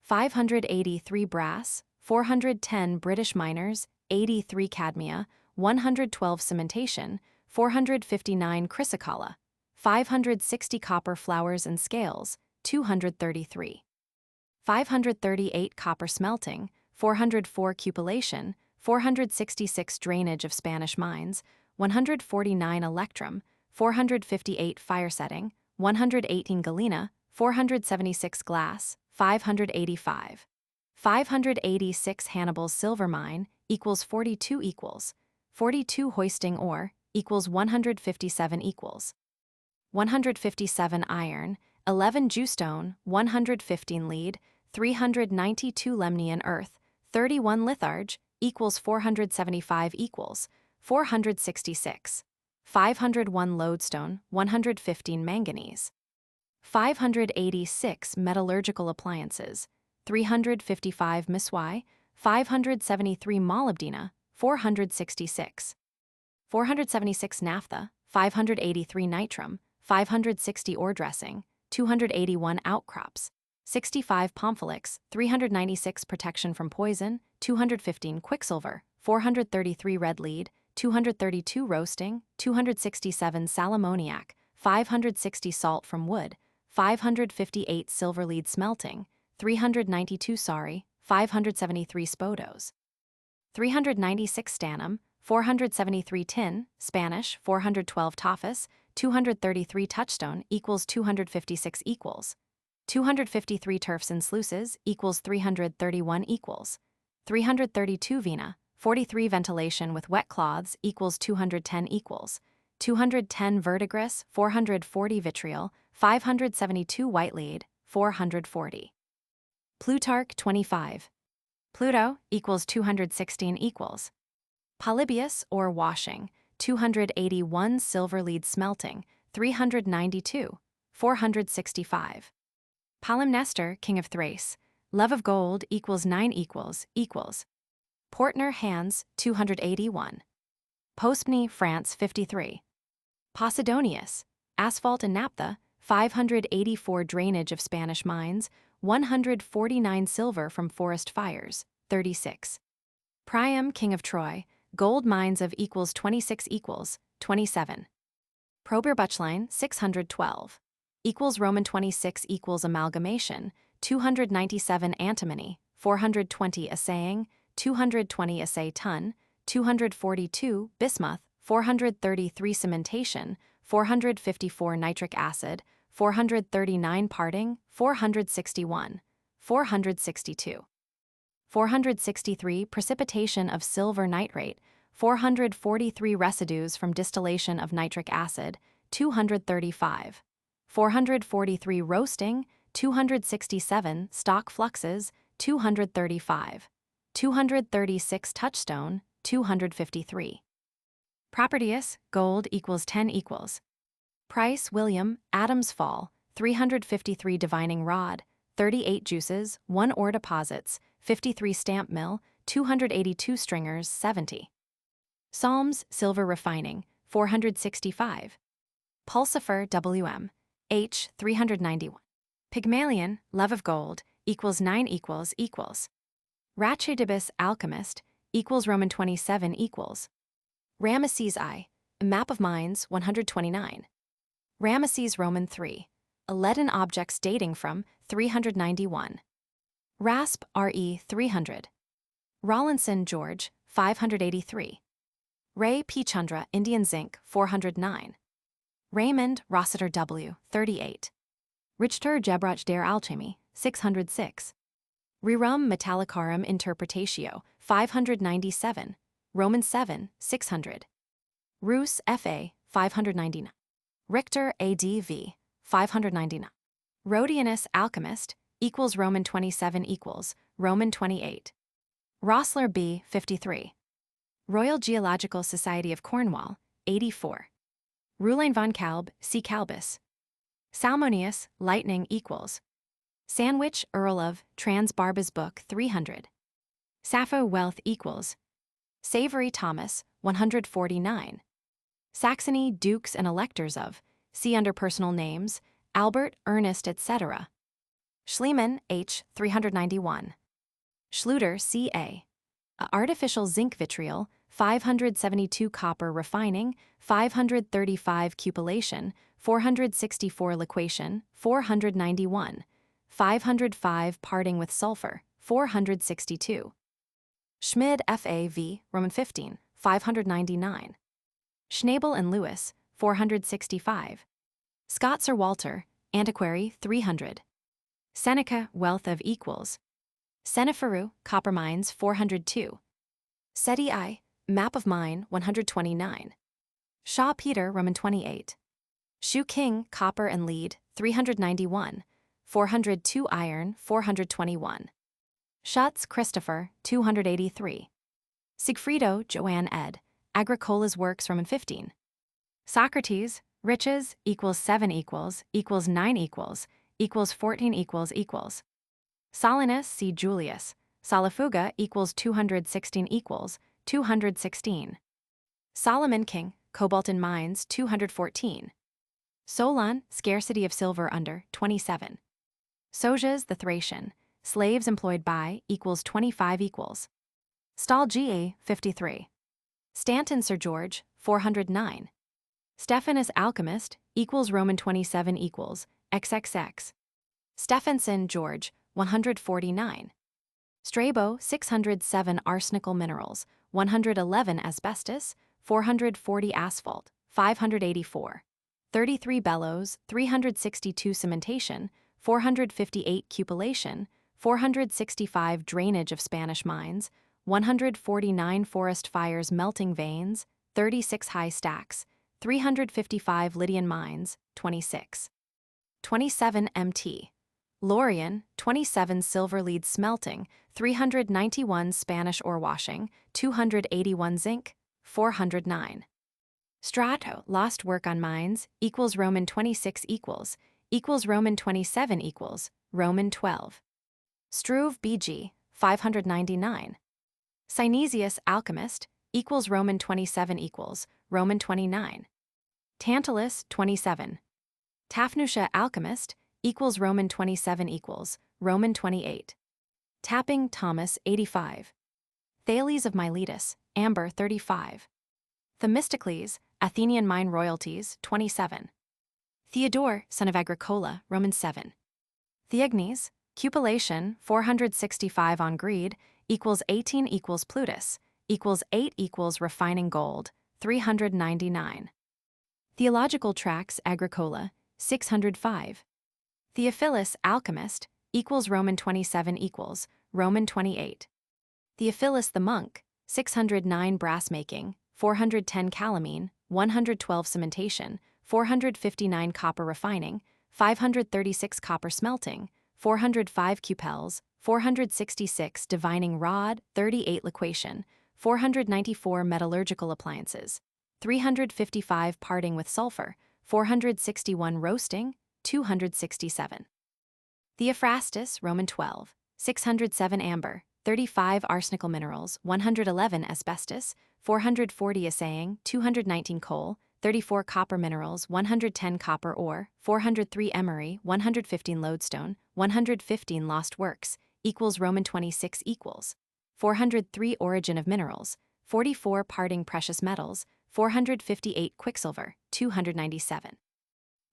583 brass, 410 British miners, 83 cadmia, 112 cementation, 459 chrysocolla, 560 copper flowers and scales, 233. 538 copper smelting, 404 cupellation, 466 drainage of Spanish mines, 149 electrum, 458 fire setting, 118 galena, 476 glass, 585. 586 Hannibal's silver mine, equals 42 equals. 42 hoisting ore, equals 157 equals. 157 iron, 11 jewstone, 115 lead, 392 lemnian earth, 31 litharge, equals 475 equals. 466. 501 lodestone, 115 manganese. 586 metallurgical appliances, 355 miswai, 573 molybdena, 466. 476 naphtha, 583 nitrum, 560 ore dressing, 281 outcrops, 65 pomphylix, 396 protection from poison, 215 quicksilver, 433 red lead, 232 roasting, 267 sal ammoniac, 560 salt from wood, 558 silver lead smelting, 392 sari, 573 spodos. 396 stannum, 473 tin, Spanish, 412 tophus, 233 touchstone equals 256 equals. 253 turfs and sluices equals 331 equals. 332 vena, 43 ventilation with wet cloths equals 210 equals. 210 verdigris, 440 vitriol, 572 white lead, 440. Plutarch 25. Pluto equals 216 equals. Polybius or washing, 281 silver lead smelting, 392, 465. Polymnestor, king of Thrace, love of gold equals 9 equals. Portner Hans, 281. Postpny, France, 53. Posidonius, asphalt and naphtha, 584 drainage of Spanish mines, 149 silver from forest fires, 36. Priam, king of Troy, gold mines of equals 26 equals, 27. Proberbüchlein, 612. Equals Roman 26 equals amalgamation, 297 antimony, 420 assaying, 220 assay ton, 242 bismuth, 433 cementation, 454 nitric acid, 439 parting, 461, 462. 463 precipitation of silver nitrate, 443 residues from distillation of nitric acid, 235. 443 roasting, 267 stock fluxes, 235. 236 touchstone, 253. Properties, gold equals 10 equals. Price, William, Adams Fall, 353 divining rod, 38 juices, 1 ore deposits, 53 stamp mill, 282 stringers, 70. Psalms, silver refining, 465. Pulsifer, WM, H, 391. Pygmalion, love of gold, equals 9 equals. Ratchedibus, alchemist, equals Roman 27 equals. Ramesses I, map of mines, 129. Ramesses Roman 3, leaden objects dating from 391. Rasp, RE 300. Rawlinson George, 583. Ray P. Chandra, Indian zinc, 409. Raymond Rossiter W, 38. Richter Gebrach der Alchemy, 606. Rerum Metallicarum Interpretatio, 597. Roman 7, 600. Roos F.A., 599. Richter A.D.V., 599. Rhodianus Alchemist, equals Roman 27 equals, Roman 28. Rossler B. 53. Royal Geological Society of Cornwall, 84. Roulain von Kalb, C. Calbus. Salmonius, lightning equals. Sandwich, Earl of, Trans Barba's Book, 300. Sappho Wealth equals. Savory Thomas, 149. Saxony, Dukes and Electors of, see under personal names, Albert, Ernest, etc. Schliemann, H. 391. Schluter, C.A. Artificial zinc vitriol, 572 copper refining, 535 cupellation, 464 liquation, 491. 505 parting with sulfur, 462. Schmid, F.A.V., Roman 15, 599. Schnabel and Lewis, 465. Scott Sir Walter, Antiquary, 300. Seneca, Wealth of Equals. Seneferu, Copper Mines, 402. Seti I, Map of Mine, 129. Shaw Peter, Roman 28. Shu King, Copper and Lead, 391. 402 iron, 421. Schutz, Christopher, 283. Sigfrido, Joanne ed. Agricola's Works, Roman 15. Socrates, riches, equals 7 equals 9 equals 14 equals. Solinus, C. Julius. Solifuga equals 216 equals 216. Solomon King, Cobalt in Mines, 214. Solon, Scarcity of Silver under, 27. Sojas the Thracian, slaves employed by, equals 25 equals. Stahl G.A., 53. Stanton Sir George, 409. Stephanus Alchemist, equals Roman 27 equals, XXX. Stephenson George, 149. Strabo, 607 arsenical minerals, 111 asbestos, 440 asphalt, 584. 33 bellows, 362 cementation, 458 cupellation, 465 drainage of Spanish mines, 149 forest fires melting veins, 36 high stacks, 355 Lydian mines, 26. 27 MT. Lorien, 27 silver lead smelting, 391 Spanish ore washing, 281 zinc, 409. Strato, lost work on mines, equals Roman 26 equals Roman 27 equals, Roman 12. Struve BG, 599. Synesius Alchemist, equals Roman 27 equals, Roman 29. Tantalus, 27. Tafnusha Alchemist, equals Roman 27 equals, Roman 28. Tapping Thomas, 85. Thales of Miletus, Amber, 35. Themistocles, Athenian mine royalties, 27. Theodore, son of Agricola, Roman 7. Theagnes, cupellation, 465 on greed, equals 18 equals Plutus, equals 8 equals refining gold, 399. Theological tracts Agricola, 605. Theophilus, alchemist, equals Roman 27 equals Roman 28. Theophilus the monk, 609 brass making, 410 calamine, 112 cementation, 459 copper refining, 536 copper smelting, 405 cupels, 466 divining rod, 38 liquation, 494 metallurgical appliances, 355 parting with sulfur, 461 roasting, 267. Theophrastus, Roman 12, 607 amber, 35 arsenical minerals, 111 asbestos, 440 assaying, 219 coal, 34 copper minerals, 110 copper ore, 403 emery, 115 lodestone, 115 lost works, equals Roman 26 equals. 403 origin of minerals, 44 parting precious metals, 458 quicksilver, 297.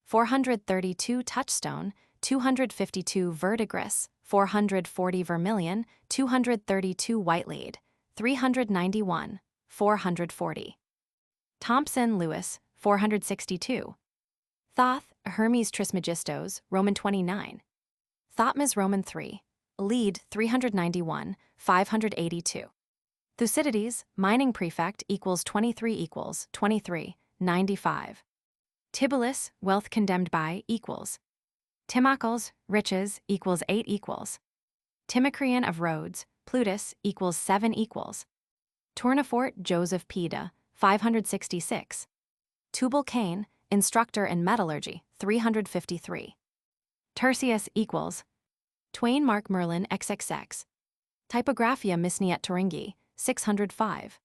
432 touchstone, 252 verdigris, 440 vermilion, 232 white lead, 391, 440. Thompson Lewis, 462. Thoth, Hermes Trismegistos, Roman 29. Thotmes, Roman 3. Lead, 391, 582. Thucydides, mining prefect, equals 23 equals 23, 95. Tibullus, wealth condemned by, equals. Timocles, riches, equals 8 equals. Timocreon of Rhodes, Plutus, equals 7 equals. Tournefort, Joseph Peda, 566. Tubal-Cain, instructor in metallurgy, 353. Tertius equals. Twain Mark Merlin XXX. Typographia Misniet Turingi, 605.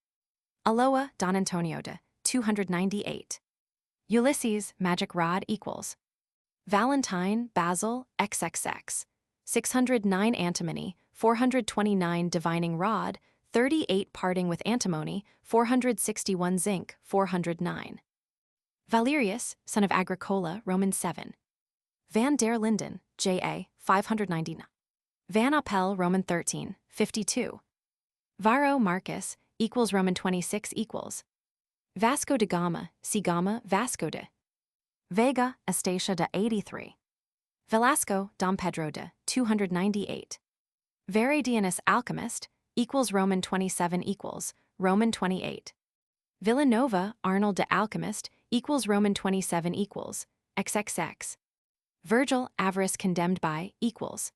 Aloa Don Antonio de, 298. Ulysses, magic rod equals. Valentine, Basil, XXX. 609 antimony, 429 divining rod, 38 parting with antimony, 461 zinc, 409. Valerius, son of Agricola, Roman 7. Van der Linden, J.A., 599. Van Appel, Roman 13, 52. Varro Marcus, equals Roman 26 equals. Vasco da Gama, C. Gama, Vasco de. Vega, Estacia de 83. Velasco, Dom Pedro de, 298. Veridianus alchemist, equals Roman 27 equals, Roman 28. Villanova, Arnold de alchemist, equals Roman 27 equals, XXX. Virgil, avarice condemned by, equals.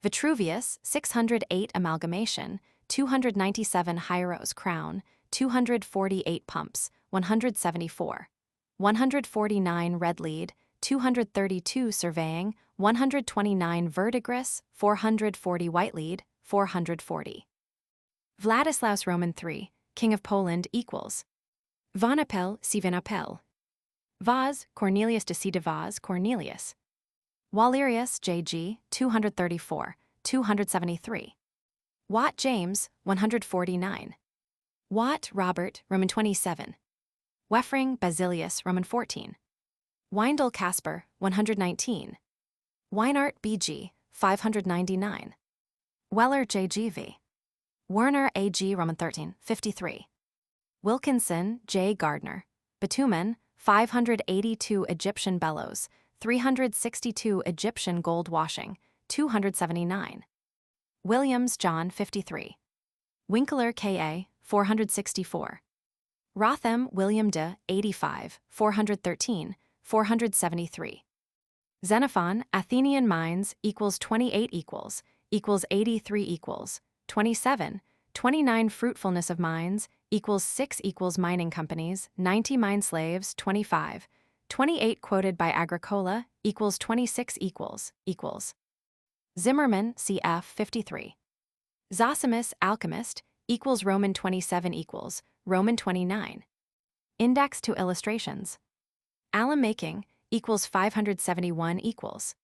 Vitruvius, 608 amalgamation, 297 Hieros crown, 248 pumps, 174. 149 red lead, 232 surveying, 129 verdigris, 440 white lead, 440. Vladislaus Roman 3, King of Poland equals. Von Appel, C. Van Appel. Vaz, Cornelius de C. de Vaz, Cornelius. Wallerius, J.G., 234, 273. Watt James, 149. Watt Robert, Roman 27. Weffring Basilius, Roman 14. Weindel Casper, 119. Weinart B.G., 599. Weller J.G.V. Werner A.G. Roman 13, 53. Wilkinson J. Gardner. Bitumen, 582 Egyptian bellows, 362 Egyptian gold washing, 279. Williams John 53. Winkler K.A., 464. Rotham William de, 85, 413, 473. Xenophon, Athenian mines, equals 28 equals 83 equals, 27, 29 fruitfulness of mines, equals 6 equals mining companies, 90 mine slaves, 25, 28 quoted by Agricola, equals 26 equals, equals. Zimmermann, cf. 53. Zosimus, alchemist, equals Roman 27 equals, Roman 29. Index to illustrations. Alum making, equals 571 equals.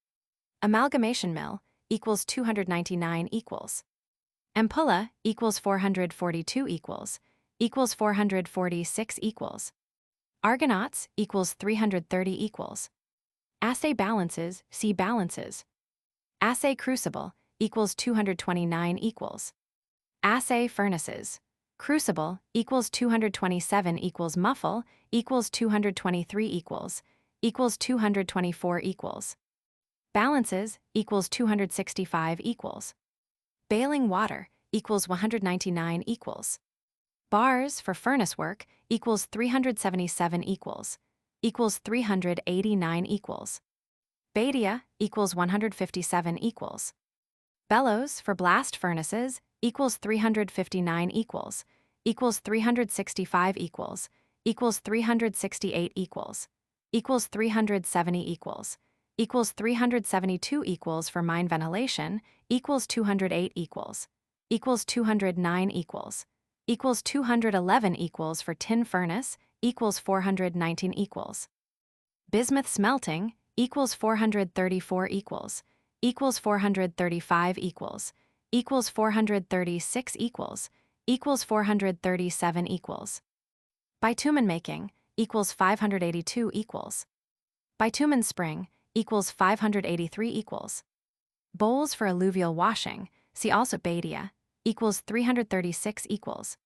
Amalgamation mill, equals 299 equals. Ampulla, equals 442 equals 446 equals. Argonauts, equals 330 equals. Assay balances, see balances. Assay crucible, equals 229 equals. Assay furnaces. Crucible equals 227 equals muffle equals 223 equals 224 equals. Balances equals 265 equals. Bailing water equals 199 equals. Bars for furnace work equals 377 equals 389 equals. Badia equals 157 equals. Bellows for blast furnaces equals 359 equals 365 equals 368 equals 370 equals 372 equals for mine ventilation equals 208 equals 209 equals 211 equals for tin furnace equals 419 equals. Bismuth smelting equals 434 equals 435 equals 436 equals 437 equals. Bitumen making equals 582 equals. Bitumen spring equals 583 equals. Bowls for alluvial washing, see also Badia, equals 336 equals.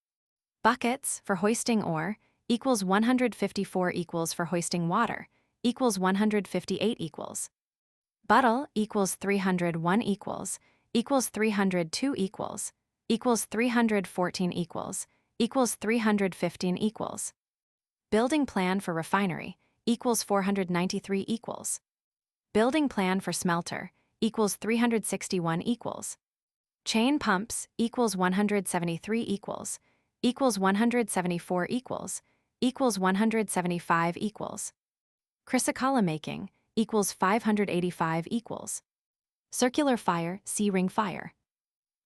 Buckets for hoisting ore equals 154 equals for hoisting water equals 158 equals. Buttle equals 301 equals 302 equals 314 equals 315 equals. Building plan for refinery equals 493 equals. Building plan for smelter equals 361 equals. Chain pumps equals 173 equals 174 equals 175 equals. Chrysocolla making equals 585 equals. Circular fire, C-ring fire.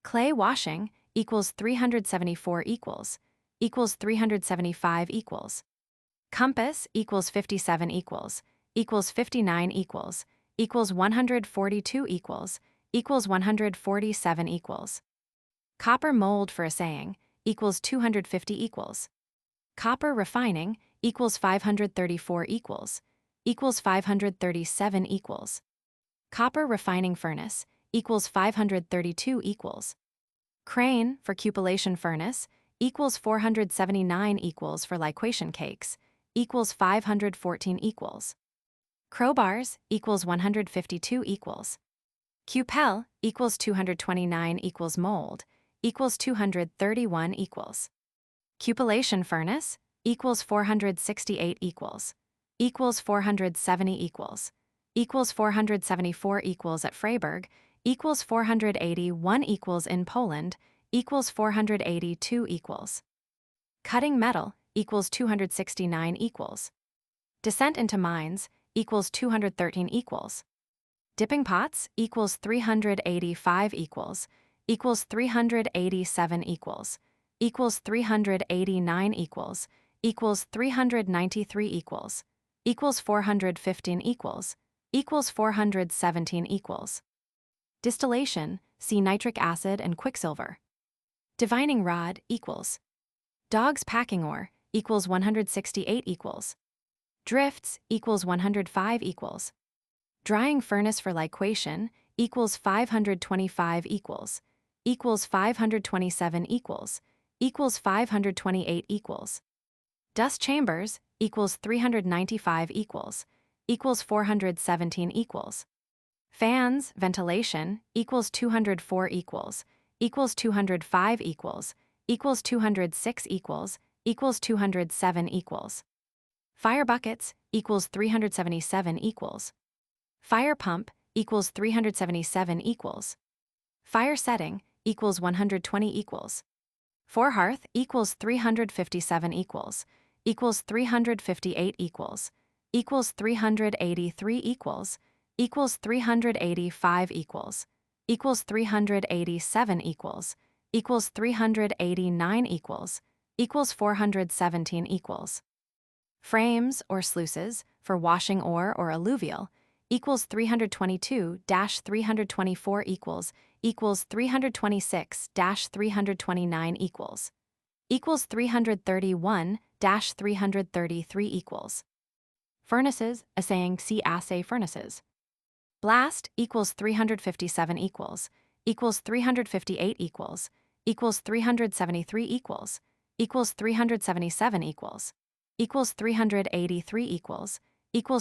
Clay washing equals 374 equals 375 equals. Compass equals 57 equals 59 equals 142 equals 147 equals. Copper mold for assaying equals 250 equals. Copper refining equals 534 equals 537 equals. Copper refining furnace equals 532 equals. Crane for cupellation furnace equals 479 equals for liquation cakes equals 514 equals. Crowbars equals 152 equals. Cupel equals 229 equals mold equals 231 equals. Cupellation furnace equals 468 equals 470 equals 474 equals at Freiburg equals 481 equals in Poland equals 482 equals. Cutting metal equals 269 equals. Descent into mines equals 213 equals. Dipping pots equals 385 equals 387 equals 389 equals 393 equals 415 equals 417 equals. Distillation, see nitric acid and quicksilver. Divining rod equals. Dog's packing ore equals 168 equals. Drifts equals 105 equals. Drying furnace for liquation equals 525 equals 527 equals 528 equals. Dust chambers equals 395 equals 417 equals. Fans, ventilation equals 204 equals 205 equals 206 equals 207 equals. Fire buckets equals 377 equals. Fire pump equals 377 equals. Fire setting equals 120 equals. For hearth equals 357 equals 358 equals 383 equals 385 equals 387 equals 389 equals 417 equals. Frames or sluices for washing ore or alluvial equals 322-324 equals 326-329 equals 331-333 equals. Furnaces, assaying, see assay furnaces. Blast equals 357 equals 358 equals 373 equals equals 377 equals 383 equals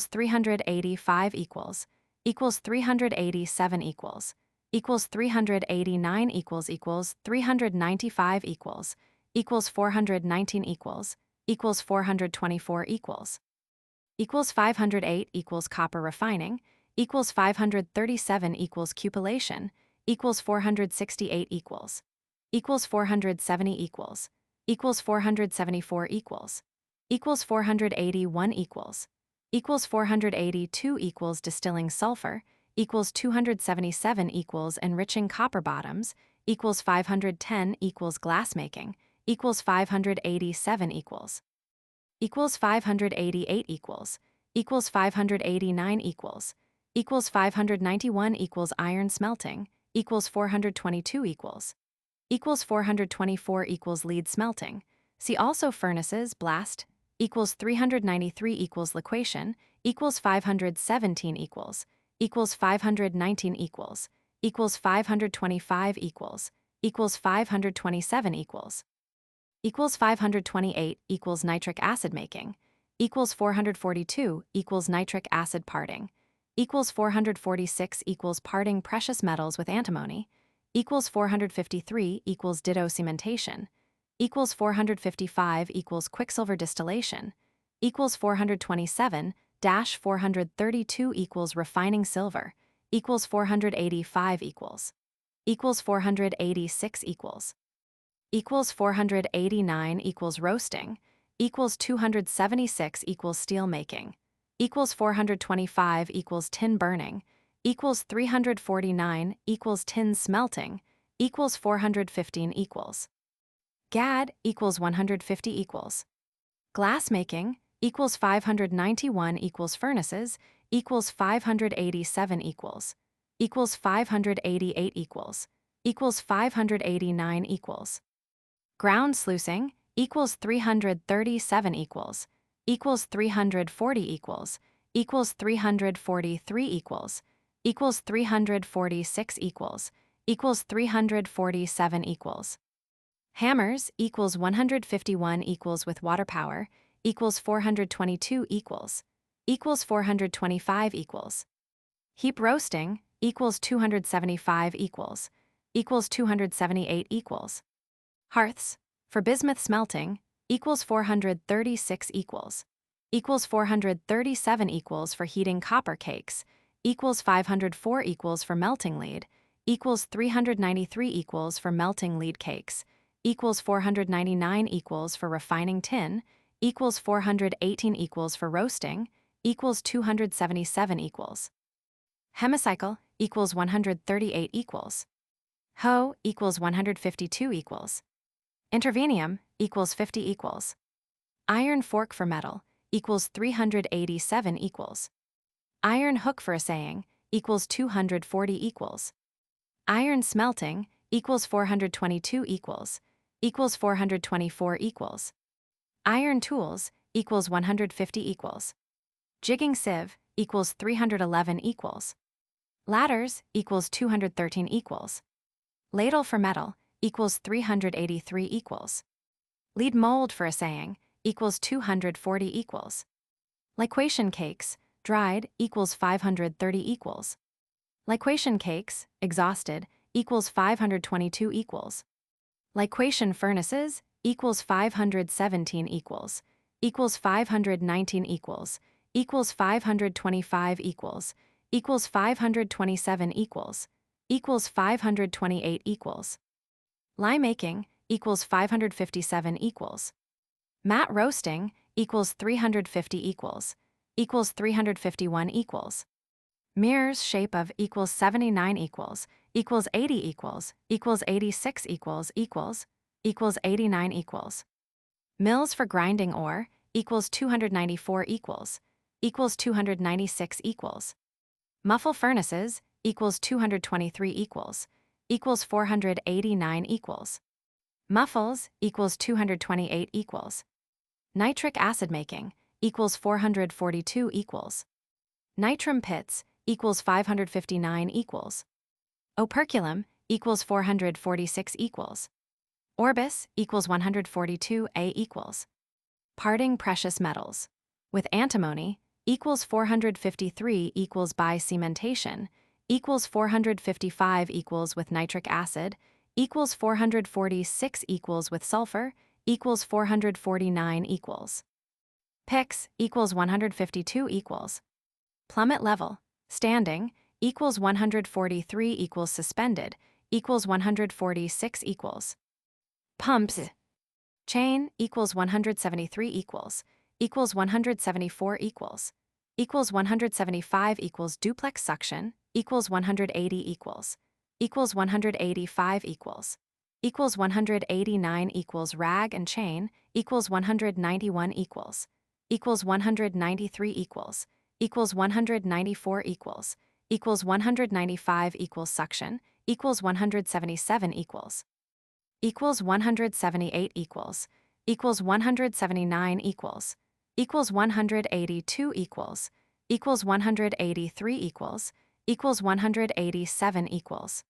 385 equals 387 equals 389 equals 395 equals 419 equals 424 equals 508 equals copper refining equals 537 equals cupellation equals 468 equals 470 equals 474 equals 481 equals 482 equals distilling sulfur equals 277 equals enriching copper bottoms equals 510 equals glassmaking equals 587 equals 588 equals 589 equals 591 equals iron smelting equals 422 equals 424 equals lead smelting. See also furnaces, blast, equals 393 equals liquation, equals 517 equals 519 equals 525 equals 527 equals 528 equals nitric acid making, equals 442 equals nitric acid parting, equals 446 equals parting precious metals with antimony, equals 453 equals ditto cementation, equals 455 equals quicksilver distillation, equals 427 432 equals refining silver, equals 485 equals 486 equals 489 equals roasting, equals 276 equals steel making, equals 425 equals tin burning, equals 349 equals tin smelting, equals 415 equals GAD equals 150 equals glass making, equals 591 equals furnaces, equals 587 equals 588 equals 589 equals ground sluicing, equals 337 equals 340 equals 343 equals 346 equals 347 equals hammers equals 151 equals with water power equals 422 equals 425 equals heap roasting equals 275 equals 278 equals hearths for bismuth smelting equals 436 equals 437 equals for heating copper cakes equals 504 equals for melting lead equals 393 equals for melting lead cakes equals 499 equals for refining tin equals 418 equals for roasting equals 277 equals hemicycle equals 138 equals hoe equals 152 equals intervenium equals 50 equals iron fork for metal equals 387 equals iron hook for assaying equals 240 equals iron smelting equals 422 equals 424 equals iron tools equals 150 equals jigging sieve equals 311 equals ladders equals 213 equals ladle for metal equals 383 equals lead mold for assaying equals 240 equals liquation cakes dried equals 530 equals liquation cakes exhausted equals 522 equals liquation furnaces equals 517 equals 519 equals 525 equals 527 equals 528 equals lye making equals 557 equals mat roasting equals 350 equals 351 equals mirrors shape of equals 79 equals 80 equals 86 equals 89 equals mills for grinding ore equals 294 equals 296 equals muffle furnaces equals 223 equals 489 equals muffles equals 228 equals nitric acid making equals 442 equals nitrum pits equals 559 equals operculum equals 446 equals Orbis equals 142A equals. Parting precious metals. With antimony equals 453 equals by cementation, equals 455 equals with nitric acid, equals 446 equals with sulfur, equals 449 equals. Pix equals 152 equals. Plummet level, standing, equals 143 equals suspended, equals 146 equals. Pumps, chain equals 173 equals 174 equals 175 equals duplex suction, equals 180 equals 185 equals 189 equals rag and chain, equals 191 equals 193 equals 194 equals 195 equals suction, equals 177 equals 178 equals 179 equals 182 equals 183 equals 187 equals.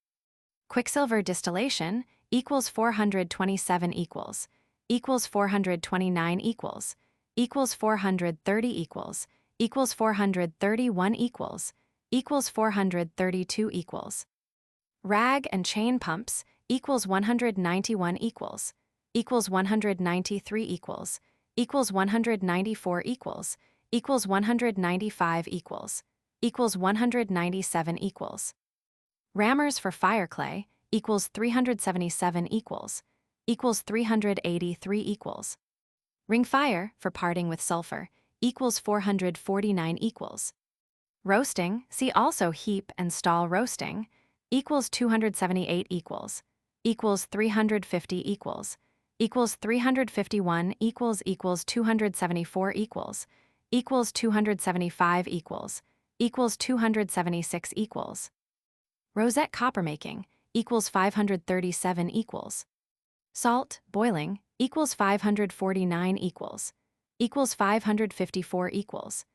Quicksilver distillation equals 427 equals 429 equals 430 equals 431 equals 432 equals. Rag and chain pumps equals 191 equals 193 equals 194 equals 195 equals 197 equals. Rammers for fire clay equals 377 equals 383 equals. Ring fire for parting with sulfur equals 449 equals. Roasting, see also heap and stall roasting, equals 278 equals 350 equals 351 equals 274 equals 275 equals 276 equals. Rosette copper making equals 537 equals. Salt boiling equals 549 equals 554 equals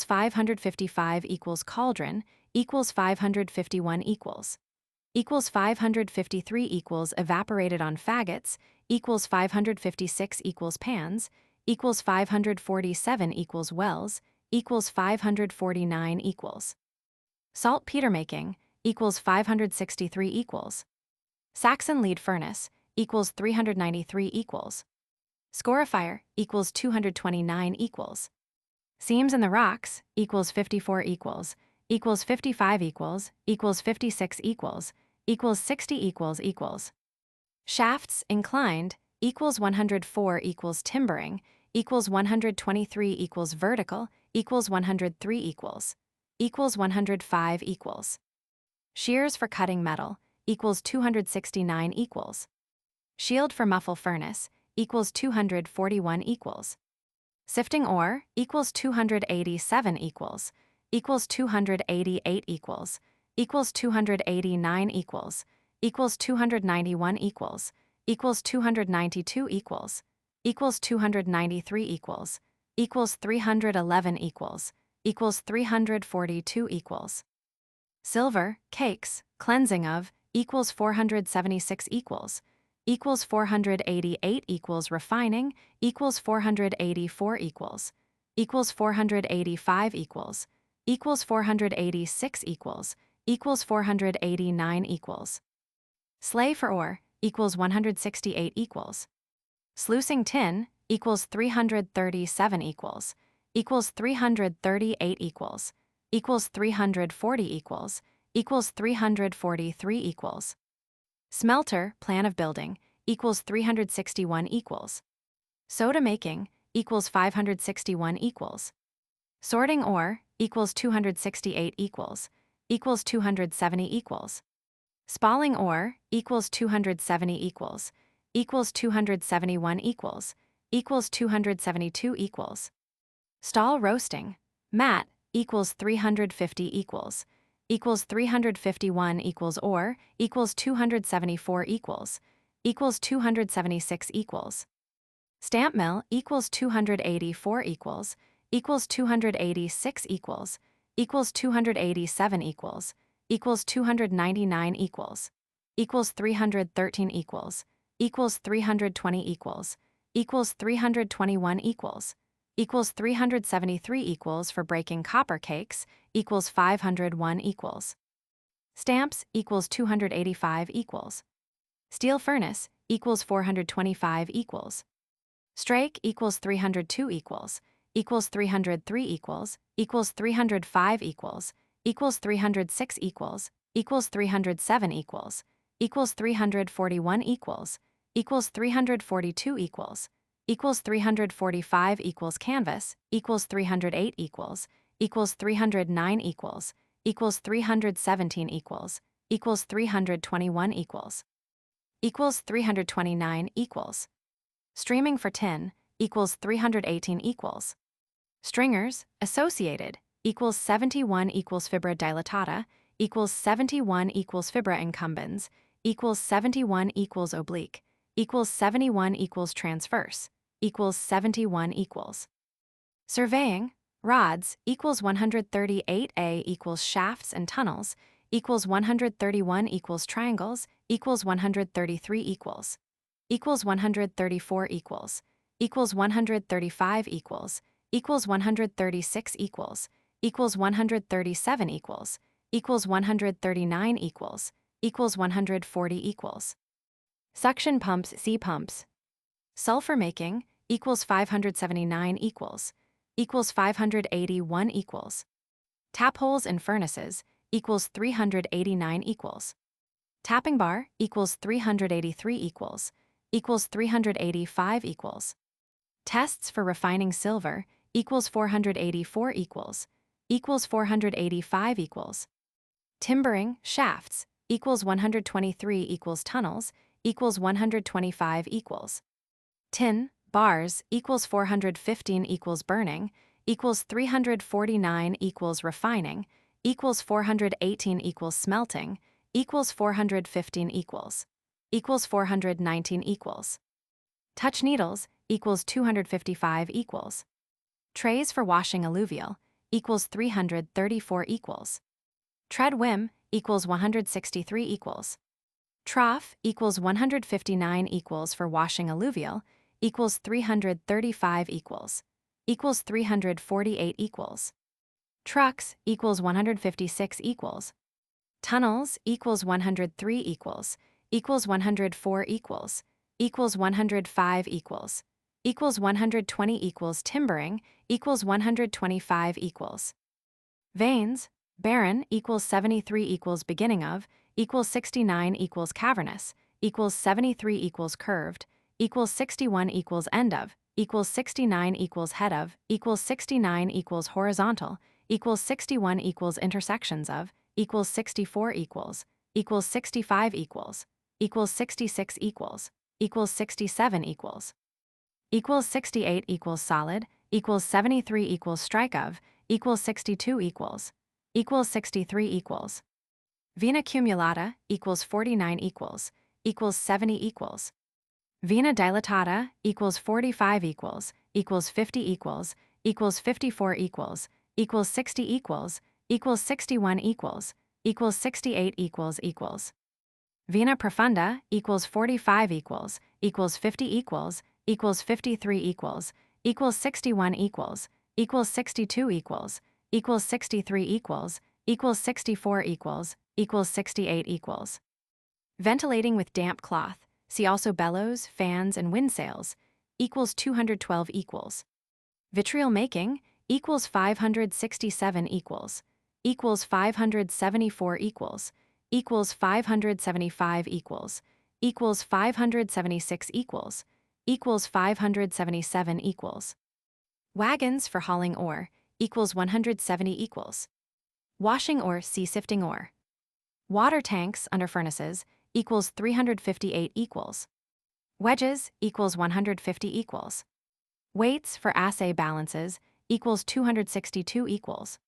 555 equals cauldron equals 551 equals 553 equals evaporated on faggots equals 556 equals pans equals 547 equals wells equals 549 equals. Saltpeter making equals 563 equals. Saxon lead furnace equals 393 equals. Scorifier equals 229 equals. Seams in the rocks equals 54 equals 55 equals 56 equals 60 equals. Shafts inclined equals 104 equals timbering equals 123 equals vertical equals 103 equals 105 equals. Shears for cutting metal equals 269 equals. Shield for muffle furnace equals 241 equals. Sifting ore equals 287 equals 288 equals 289 equals 291 equals 292 equals 293 equals 311 equals 342 equals. Silver cakes cleansing of equals 476 equals 488 equals refining equals 484 equals 485 equals 486 equals 489 equals. Slay for ore equals 168 equals. Sluicing tin equals 337 equals 338 equals 340 equals 343 equals. Smelter plan of building equals 361 equals. Soda making equals 561 equals. Sorting ore equals 268 equals 270 equals. Spalling ore equals 270 equals 271 equals 272 equals. Stall roasting mat equals 350 equals 351 equals ore equals 274 equals 276 equals. Stamp mill equals 284 equals 286 equals 287 equals 299 equals 313 equals equals 320 equals 321 equals 373 equals for breaking copper cakes equals 501 equals. Stamps equals 285 equals. Steel furnace equals 425 equals. Strake equals 302 equals 303 equals 305 equals 306 equals 307 equals 341 equals 342 equals 345 equals canvas 308 equals 309 equals 317 equals 321 equals 329 equals. Streaming for tin equals 318 equals. Stringers associated equals 71 equals fibra dilatata equals 71 equals fibra incumbens equals 71 equals oblique equals 71 equals transverse equals 71 equals. Surveying rods equals 138A equals shafts and tunnels equals 131 equals triangles equals 133 equals 134 equals 135 equals 136 equals 137 equals 139 equals 140 equals. Suction pumps C pumps. Sulfur making equals 579 equals 581 equals. Tap holes in furnaces equals 389 equals. Tapping bar equals 383 equals 385 equals. Tests for refining silver equals 484 equals 485 equals. Timbering shafts equals 123 equals tunnels equals 125 equals. Tin bars equals 415 equals burning equals 349 equals refining equals 418 equals smelting equals 415 equals 419 equals. Touch needles equals 255 equals. Trays for washing alluvial equals 334 equals. Tread whim equals 163 equals. Trough equals 159 equals for washing alluvial equals 335 equals 348 equals. Trucks equals 156 equals. Tunnels equals 103 equals 104 equals 105 equals 120 equals. Timbering equals 125 equals. Veins barren equals 73 equals beginning of equals 69 equals cavernous equals 73 equals curved equals 61 equals end of equals 69 equals head of equals 69 equals horizontal equals 61 equals intersections of equals 64 equals 65 equals 66 equals 67 equals 68 equals solid equals 73 equals strike of equals 62 equals 63 equals. Vena cumulata equals 49 equals 70 equals. Vena dilatata equals 45 equals 50 equals 54 equals 60 equals 61 equals 68 equals. Vena profunda equals 45 equals 50 equals 53 equals 61 equals 62 equals 63 equals 64 equals 68 equals. Ventilating with damp cloth, see also bellows, fans, and wind sails, equals 212 equals. Vitriol making equals 567 equals 574 equals 575 equals 576 equals 577 equals. Wagons for hauling ore equals 170 equals. Washing ore, see sifting ore. Water tanks under furnaces equals 358 equals. Wedges equals 150 equals. Weights for assay balances equals 262 equals.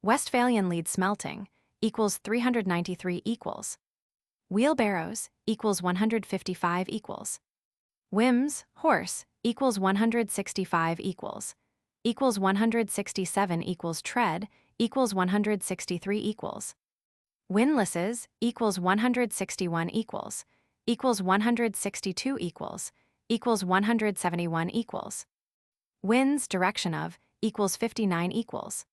Westphalian lead smelting equals 393 equals. Wheelbarrows equals 155 equals. Whims, horse, equals 165 equals 167 equals. Tread equals 163 equals. Windlasses equals 161 equals equals 162 equals 171 equals. Winds direction of equals 59 equals.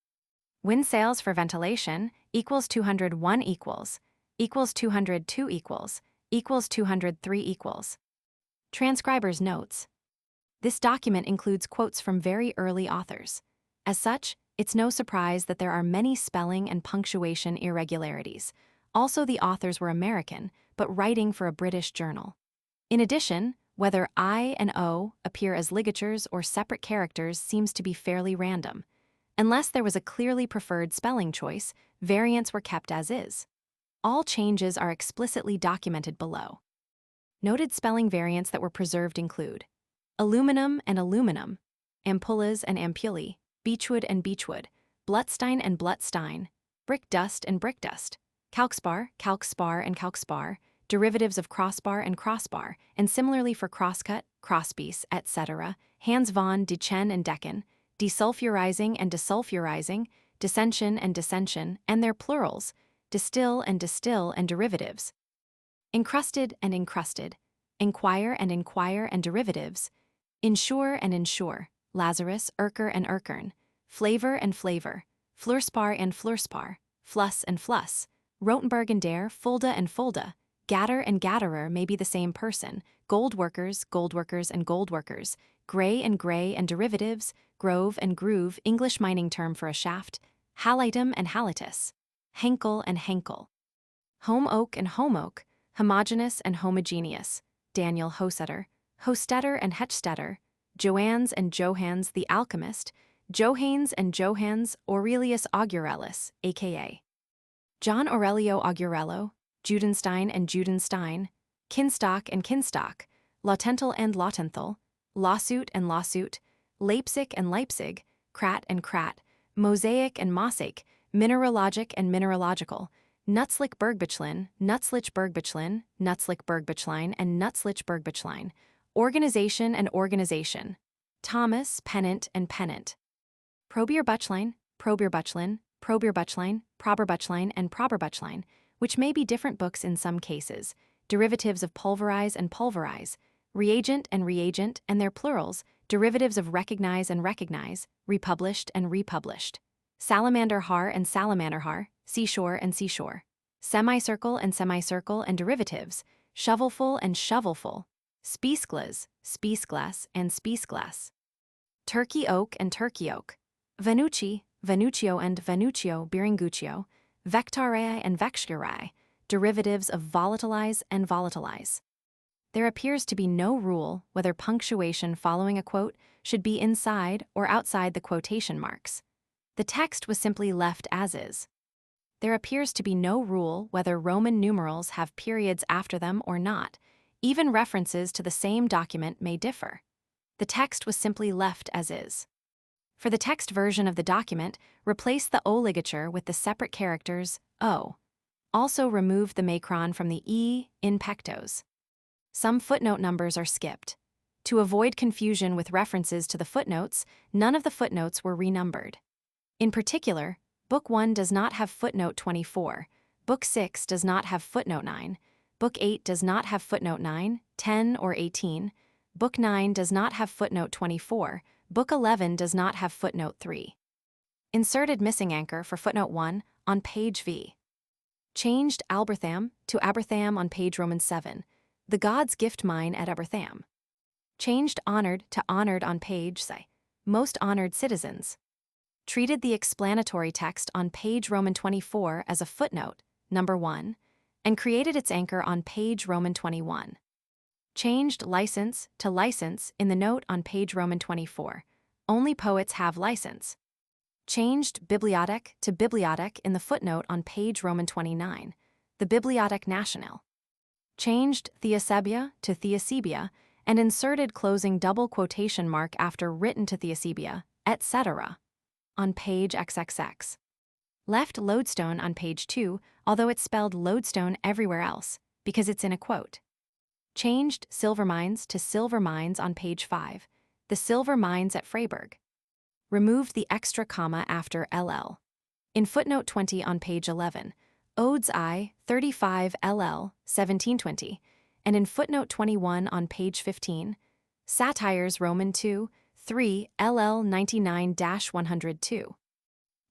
Wind sails for ventilation equals 201 equals 202 equals 203 equals. Transcriber's notes. This document includes quotes from very early authors. As such, it's no surprise that there are many spelling and punctuation irregularities. Also, the authors were American, but writing for a British journal. In addition, whether I and O appear as ligatures or separate characters seems to be fairly random. Unless there was a clearly preferred spelling choice, variants were kept as is. All changes are explicitly documented below. Noted spelling variants that were preserved include aluminum and aluminum, ampullas and ampullae, beechwood and beechwood, Blutstein and Blutstein, brick dust and brick dust, calcspar, calcspar and calcspar, derivatives of crossbar and crossbar, and similarly for crosscut, crosspiece, etc., Hans von Dechen and Decken, desulfurizing and desulfurizing, dissension and dissension, and their plurals, distill and derivatives, encrusted and encrusted, inquire and derivatives, insure and insure, Lazarus, Erker and Erkern, flavor and flavor, fluorspar and fluorspar, fluss and fluss, Rotenberg and Dare, Fulda and Fulda, Gatter and Gatterer may be the same person, goldworkers and goldworkers, gray and derivatives, grove and groove, English mining term for a shaft, halitum and halitus, Henkel and Henkel, home oak and home oak, homogeneous and homogeneous, Daniel Hostetter, Hostetter and Hetstetter, Joannes and Johans the alchemist, Johannes and Johans, Aurelius Augurellus, a.k.a. John Aurelio Augurello, Judenstein and Judenstein, Kinstock and Kinstock, Lautenthal and Lautenthal, lawsuit and lawsuit, Leipzig and Leipzig, Krat and Krat, mosaic and mosaic, mineralogic and mineralogical, Nutzlich Bergbachlin, Nutzlich Bergbachlin, Nutzlich Bergbachlein, and Nutzlich Bergbachlein, organization and organization, Thomas, Pennant and Pennant, Probier Bachlein, Probier Bachlin, Probier Bachlein, Prober Bachlein, and Prober Bachlein, which may be different books in some cases, derivatives of pulverize and pulverize, reagent and their plurals, derivatives of recognize and recognize, republished and republished, salamander har and salamander har, seashore and seashore, semicircle and derivatives, shovelful and shovelful, spiesglas, spiesglass and spiesglass, turkey oak and turkey oak, Venucci, Venuccio and Venuccio, Biringuccio, vectarae and vecturae, derivatives of volatilize and volatilize. There appears to be no rule whether punctuation following a quote should be inside or outside the quotation marks. The text was simply left as is. There appears to be no rule whether Roman numerals have periods after them or not. Even references to the same document may differ. The text was simply left as is. For the text version of the document, replace the O ligature with the separate characters O. Also remove the macron from the E in pectos. Some footnote numbers are skipped. To avoid confusion with references to the footnotes, none of the footnotes were renumbered. In particular, Book 1 does not have footnote 24, Book 6 does not have footnote 9, Book 8 does not have footnote 9, 10, or 18, Book 9 does not have footnote 24, Book 11 does not have footnote 3. Inserted missing anchor for footnote 1 on page V. Changed Albertham to Abertham on page Roman 7, the gods gift mine at Abertham. Changed honored to honored on page say, most honored citizens. Treated the explanatory text on page Roman 24 as a footnote, number 1, and created its anchor on page Roman 21. Changed license to license in the note on page Roman 24. Only poets have license. Changed bibliothèque to bibliothèque in the footnote on page Roman 29, the Bibliothèque Nationale. Changed Theosebia to Theosebia and inserted closing double quotation mark after written to Theosebia, etc. on page XXX. Left lodestone on page 2, although it's spelled lodestone everywhere else, because it's in a quote. Changed silver mines to silver mines on page 5, the silver mines at Freiburg. Removed the extra comma after LL. In footnote 20 on page 11, Odes I 35 LL 1720, and in footnote 21 on page 15, satires Roman 2, 3 LL 99-102.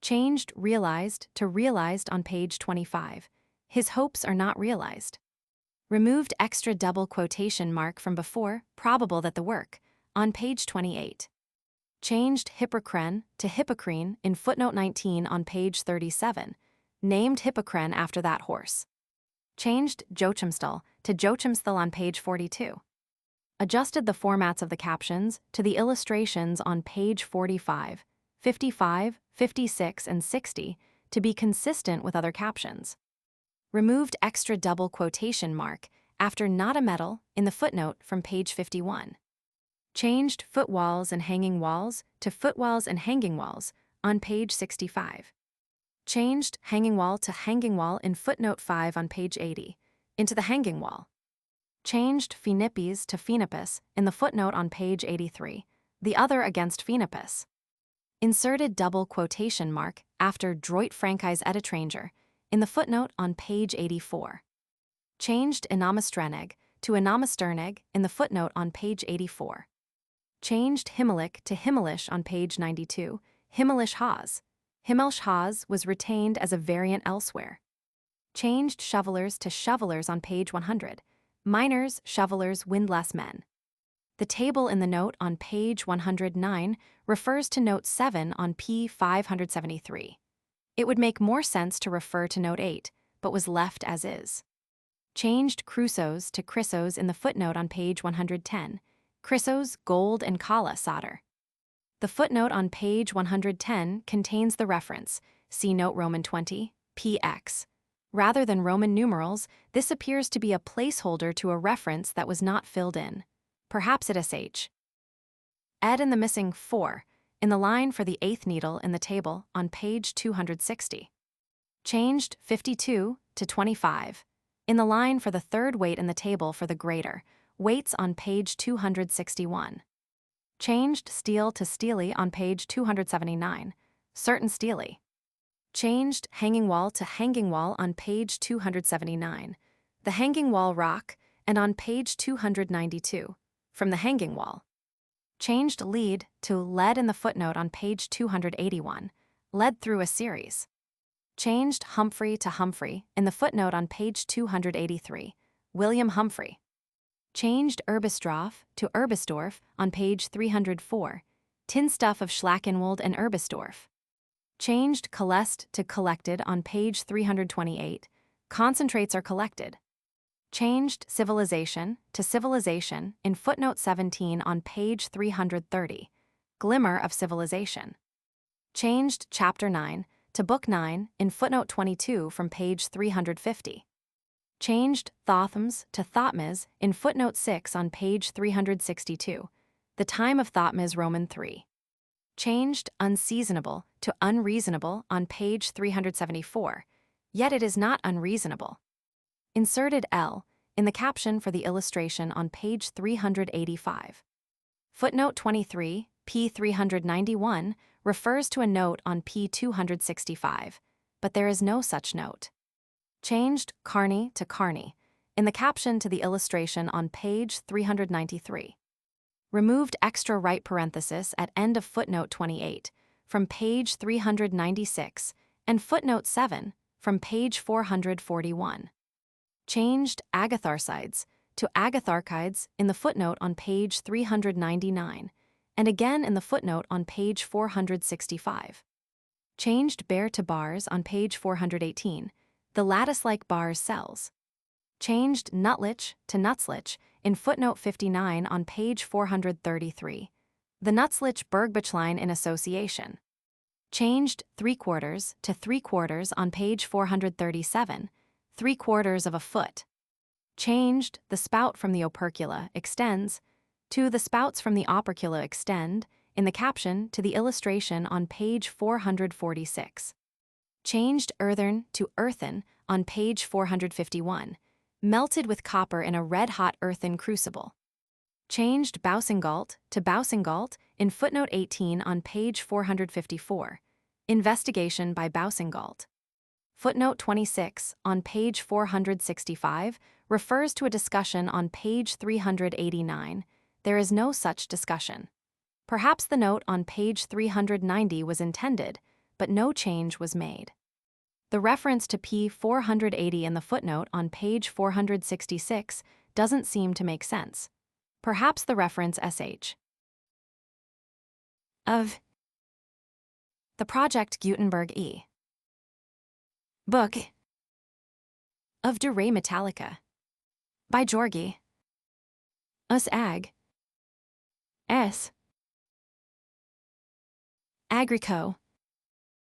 Changed realized to realized on page 25. His hopes are not realized. Removed extra double quotation mark from before, probable that the work, on page 28. Changed Hippocrene to Hippocrene in footnote 19 on page 37, named Hippocrene after that horse. Changed Joachimsthal to Joachimsthal on page 42. Adjusted the formats of the captions to the illustrations on page 45, 55, 56, and 60 to be consistent with other captions. Removed extra double quotation mark after not a metal in the footnote from page 51. Changed footwalls and hanging walls to footwalls and hanging walls on page 65. Changed hanging wall to hanging wall in footnote 5 on page 80, into the hanging wall. Changed phenipes to phenipus in the footnote on page 83, the other against phenipus. Inserted double quotation mark after Droit Frankais Editranger in the footnote on page 84. Changed Inamastreneg to Inamasterneg in the footnote on page 84. Changed Himmelic to Himmelish on page 92, Himmelish Haas. Himmelsch Haas was retained as a variant elsewhere. Changed shovelers to shovelers on page 100, miners, shovelers, windlass men. The table in the note on page 109 refers to note 7 on p. 573. It would make more sense to refer to note 8, but was left as is. Changed chrysos to chrysos in the footnote on page 110, chrysos, gold, and kala solder. The footnote on page 110 contains the reference, see note Roman 20, px. Rather than Roman numerals, this appears to be a placeholder to a reference that was not filled in. Perhaps it sh. Ed in the missing 4, in the line for the 8th needle in the table on page 260. Changed 52 to 25, in the line for the 3rd weight in the table for the greater, weights on page 261. Changed steel to steely on page 279, certain steely. Changed hanging wall to hanging wall on page 279, the hanging wall rock, and on page 292, from the hanging wall. Changed lead to lead in the footnote on page 281, led through a series. Changed Humphrey to Humphrey in the footnote on page 283, William Humphrey. Changed Erbistroff to Erbisdorf on page 304, tin stuff of Schlackenwald and Erbisdorf. Changed coalesced to collected on page 328, concentrates are collected. Changed civilization to civilization in footnote 17 on page 330, glimmer of civilization. Changed chapter 9 to book 9 in footnote 22 from page 350. Changed Thothmes to Thotmes in footnote 6 on page 362, the time of Thotmes Roman 3. Changed unseasonable to unreasonable on page 374, yet it is not unreasonable. Inserted L in the caption for the illustration on page 385. Footnote 23, p. 391, refers to a note on p. 265, but there is no such note. Changed Carney to Carney in the caption to the illustration on page 393. Removed extra right parenthesis at end of footnote 28 from page 396 and footnote 7 from page 441. Changed agatharsides to agatharchides in the footnote on page 399 and again in the footnote on page 465. Changed bare to bars on page 418, the lattice-like bars cells. Changed nutlich to nutzlich in footnote 59 on page 433, the Nutzlich-Bergbachlein in association. Changed 3/4 to 3/4 on page 437, 3/4 of a foot. Changed the spout from the opercula extends to the spouts from the opercula extend in the caption to the illustration on page 446. Changed earthen to earthen on page 451, melted with copper in a red-hot earthen crucible. Changed Bousingalt to Bousingalt in footnote 18 on page 454, investigation by Bousingalt. Footnote 26 on page 465 refers to a discussion on page 389. There is no such discussion. Perhaps the note on page 390 was intended, but no change was made. The reference to p. 480 in the footnote on page 466 doesn't seem to make sense. Perhaps the reference sh. Of the project Gutenberg E. Book of Re Metallica by Georg Agricola